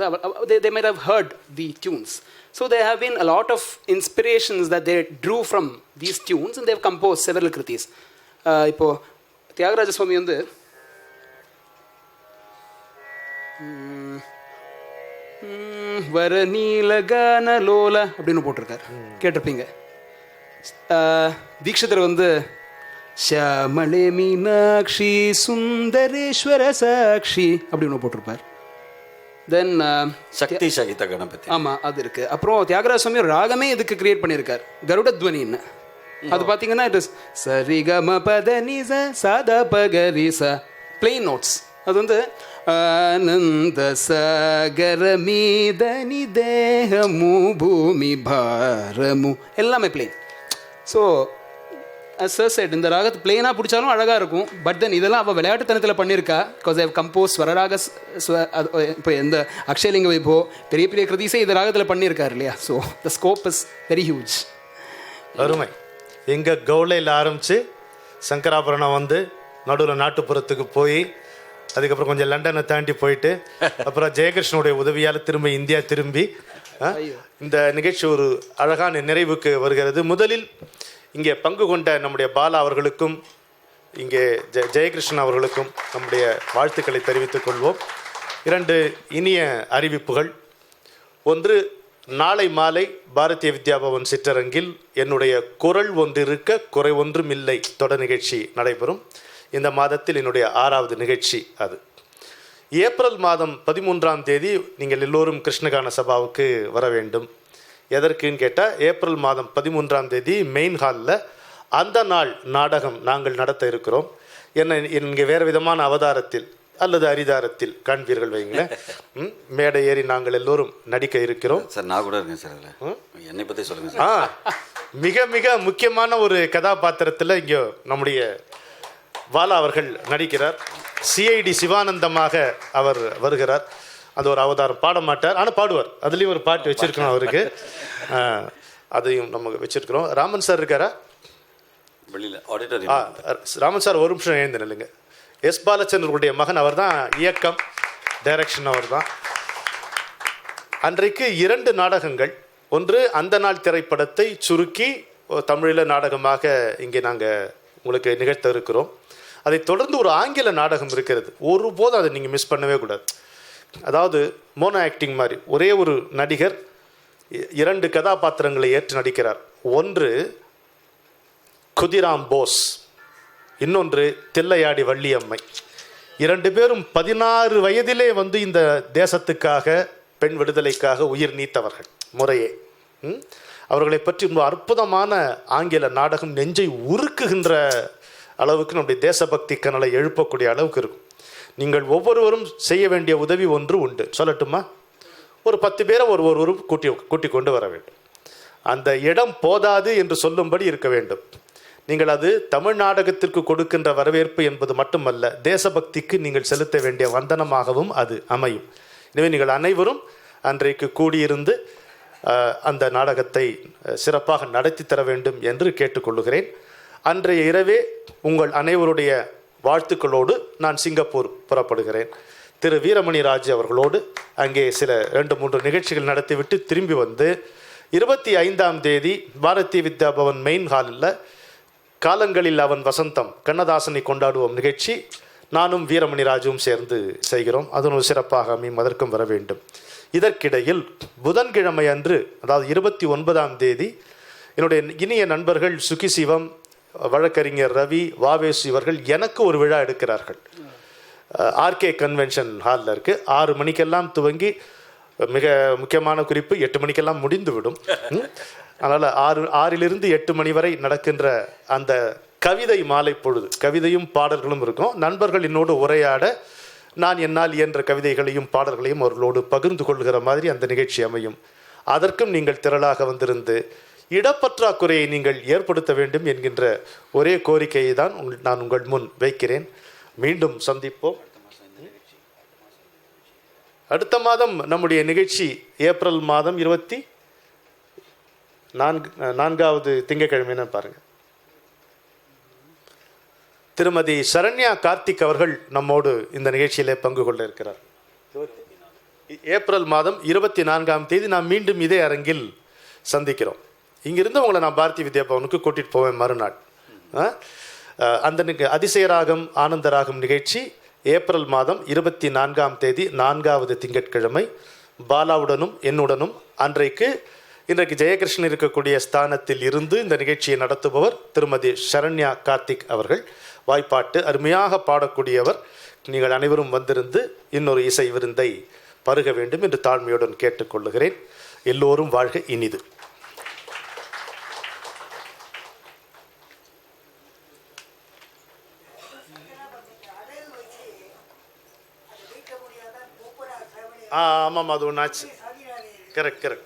they might have heard the tunes. So there have been a lot of inspirations that they drew from these tunes and they have composed several kritis. இப்போது தியாகராஜ சுவாமி வர நீலகான லோல அப்படின்னு போட்டிருக்கார், கேட்டிருப்பீங்க. தீட்சிதர் ஷியாமளே மீனாட்சி சுந்தரேஸ்வர சாட்சி அப்படின்னு போட்டிருப்பார். தென் சக்தி சகித கணபதி. ஆமாம், அது இருக்குது. அப்புறம் தியாகராஜ சுவாமி ஒரு ராகமே இதுக்கு கிரியேட் பண்ணியிருக்கார், கருடத்வனின்னு. அது பார்த்தீங்கன்னா இட் இஸ் சரிகம பத நிச சத பகரி ச பிளெயின் நோட்ஸ். அது வந்து ஆனந்த சகர மீதனி தேகமு பூமி பாரமு எல்லாமே பிளெயின். ஸோ சார் செட் இந்த ராகத்தை பிளெயினாக பிடிச்சாலும் அழகாக இருக்கும். பட் தென் இதெல்லாம் அவள் விளையாட்டுத்தனத்தில் பண்ணியிருக்கா. பிகாஸ் ஐ கம்போஸ் ஸ்வரராக இப்போ எந்த அக்ஷயலிங்க வைபோ பெரிய பெரிய கிருதிஸே இந்த ராகத்தில் பண்ணியிருக்காரு இல்லையா. So the scope is very huge. அருமை. எங்கள் கவுளையில் ஆரம்பித்து சங்கராபரணம் வந்து நடுவில் நாட்டுப்புறத்துக்கு போய் அதுக்கப்புறம் கொஞ்சம் லண்டனை தாண்டி போயிட்டு அப்புறம் ஜெயகிருஷ்ணனுடைய உதவியால் திரும்ப இந்தியா திரும்பி இந்த நிகழ்ச்சி ஒரு அழகான நிறைவுக்கு வருகிறது. முதலில் இங்கே பங்கு கொண்ட நம்முடைய பாலா அவர்களுக்கும் இங்கே ஜெயகிருஷ்ணன் அவர்களுக்கும் நம்முடைய வாழ்த்துக்களை தெரிவித்துக் கொள்வோம். 2 இனிய அறிவிப்புகள். ஒன்று, நாளை மாலை பாரதிய வித்யாபவன் சிற்றரங்கில் என்னுடைய குரல் ஒன்றிருக்க குறை ஒன்றும் இல்லை தொடர் நிகழ்ச்சி நடைபெறும். இந்த மாதத்தில் என்னுடைய 6வது நிகழ்ச்சி அது. ஏப்ரல் மாதம் 13ஆம் தேதி நீங்கள் எல்லோரும் கிருஷ்ணகான சபாவுக்கு வர வேண்டும். எதற்குன்னு கேட்டால், ஏப்ரல் மாதம் 13ஆம் தேதி மெயின் ஹாலில் அந்த நாள் நாடகம் நாங்கள் நடத்த இருக்கிறோம். இங்கே வேறு விதமான அவதாரத்தில் அல்லது அரிதாரத்தில் காண்பீர்கள் வைங்களேன். மேடை ஏறி நாங்கள் எல்லோரும் நடிக்க இருக்கிறோம். சார் நான் கூட இருக்கேன் சார். அதில் என்னை பற்றி சொல்லுங்கள் சார். மிக மிக முக்கியமான ஒரு கதாபாத்திரத்தில் இங்கே நம்முடைய பாலா அவர்கள் நடிக்கிறார். சிஐடி சிவானந்தமாக அவர் வருகிறார். அது ஒரு அவதாரம். பாட மாட்டார், ஆனால் பாடுவார். அதுலேயும் ஒரு பாட்டு வச்சுருக்கணும் அவருக்கு. அதையும் நம்ம வச்சுருக்கிறோம். ராமன் சார் இருக்காரா வெளியில் ஆடிட்டோரியம்? ராமன் சார் ஒரு நிமிஷம் எழுந்து நில்லுங்க. எஸ் பாலச்சந்திரனுடைய மகன் அவர் தான். இயக்கம் டைரக்ஷன் அவர் தான். அன்றைக்கு 2 நாடகங்கள். ஒன்று, அந்த நாள் திரைப்படத்தை சுருக்கி தமிழில் நாடகமாக இங்கே நாங்கள் உங்களுக்கு நிகழ்த்த இருக்கிறோம். அதை தொடர்ந்து ஒரு ஆங்கில நாடகம் இருக்கிறது. ஒருபோதும் அதை நீங்கள் மிஸ் பண்ணவே கூடாது. அதாவது மோனோ ஆக்டிங் மாதிரி ஒரே ஒரு நடிகர் 2 கதாபாத்திரங்களை ஏற்று நடிக்கிறார். ஒன்று குதிராம் போஸ், இன்னொன்று தில்லையாடி வள்ளியம்மை. 2 பேரும் 16 வயதிலே வந்து இந்த தேசத்துக்காக பெண் விடுதலைக்காக உயிர் நீத்தவர்கள் முறையே. அவர்களை பற்றி ரொம்ப அற்புதமான ஆங்கில நாடகம் நெஞ்சை உருக்குகின்ற அளவுக்கு நம்முடைய தேசபக்தி கனலை எழுப்பக்கூடிய அளவுக்கு இருக்கும். நீங்கள் ஒவ்வொருவரும் செய்ய வேண்டிய உதவி ஒன்று உண்டு. சொல்லட்டுமா? ஒரு 10 பேரை ஒருவரும் கூட்டி கொண்டு வர வேண்டும். அந்த இடம் போதாது என்று சொல்லும்படி இருக்க வேண்டும். நீங்கள் அது தமிழ் நாடகத்திற்கு கொடுக்கின்ற வரவேற்பு என்பது மட்டுமல்ல, தேசபக்திக்கு நீங்கள் செலுத்த வேண்டிய வந்தனமாகவும் அது அமையும். எனவே நீங்கள் அனைவரும் அன்றைக்கு கூடியிருந்து அந்த நாடகத்தை சிறப்பாக நடத்தி தர வேண்டும் என்று கேட்டுக்கொள்ளுகிறேன். அன்றைய இரவே உங்கள் அனைவருடைய வாழ்த்துக்களோடு நான் சிங்கப்பூர் புறப்படுகிறேன். திரு வீரமணி ராஜ் அவர்களோடு அங்கே சில 2-3 நிகழ்ச்சிகள் நடத்திவிட்டு திரும்பி வந்து 25ஆம் தேதி பாரதிய வித்யாபவன் மெயின் ஹாலில் காலங்களில் அவன் வசந்தம் கண்ணதாசனை கொண்டாடுவோம் நிகழ்ச்சி நானும் வீரமணி ராஜுவும் சேர்ந்து செய்கிறோம். அதனும் சிறப்பாக அமையும். அதற்கும் வர வேண்டும். இதற்கிடையில் புதன்கிழமை அன்று, அதாவது 29ஆம் தேதி, என்னுடைய இனிய நண்பர்கள் சுகிசிவம், வழக்கறிஞர் ரவி, வாவேசு இவர்கள் எனக்கு ஒரு விழா எடுக்கிறார்கள். ஆர்கே கன்வென்ஷன் ஹாலில் இருக்குது. 6 மணிக்கெல்லாம் துவங்கி மிக முக்கியமான குறிப்பு 8 மணிக்கெல்லாம் முடிந்துவிடும். அதனால் 6லிருந்து 8 மணி வரை நடக்கின்ற அந்த கவிதை மாலை பொழுது கவிதையும் பாடல்களும் இருக்கும். நண்பர்கள் என்னோடு உரையாட நான் என்னால் இயன்ற கவிதைகளையும் பாடல்களையும் அவர்களோடு பகிர்ந்து கொள்கிற மாதிரி அந்த நிகழ்ச்சி அமையும். அதற்கும் நீங்கள் திரளாக வந்திருந்து இடப்பற்றாக்குறையை நீங்கள் ஏற்படுத்த வேண்டும் என்கின்ற ஒரே கோரிக்கையை தான் நான் உங்கள் முன் வைக்கிறேன். மீண்டும் சந்திப்போம். அடுத்த மாதம் நம்முடைய நிகழ்ச்சி ஏப்ரல் மாதம் 24வது திங்கட்கிழமைன்னு பாருங்கள். திருமதி சரண்யா கார்த்திக் அவர்கள் நம்மோடு இந்த நிகழ்ச்சியிலே பங்கு கொள்ள இருக்கிறார். ஏப்ரல் மாதம் 24ஆம் தேதி நாம் மீண்டும் இதே அரங்கில் சந்திக்கிறோம். இங்கிருந்து உங்களை நான் பாரதிய வித்யாபவனுக்கு கூட்டிகிட்டு போவேன் மறுநாள். அந்த அதிசயராகம் ஆனந்தராகம் நிகழ்ச்சி ஏப்ரல் மாதம் 24ஆம் தேதி 4வது திங்கட்கிழமை பாலாவுடனும் என்னுடனும் இன்றைக்கு ஜெயகிருஷ்ணன் இருக்கக்கூடிய ஸ்தானத்தில் இருந்து இந்த நிகழ்ச்சியை நடத்துபவர் திருமதி சரண்யா கார்த்திக் அவர்கள். வாய்ப்பாட்டு அருமையாக பாடக்கூடியவர். நீங்கள் அனைவரும் வந்திருந்து இன்னொரு இசை விருந்தை பருக வேண்டும் என்று தாழ்மையுடன் கேட்டுக்கொள்ளுகிறேன். எல்லோரும் வாழ்க இனிது. ஆமாம், அது ஒன்று ஆச்சு. கரெக்ட்.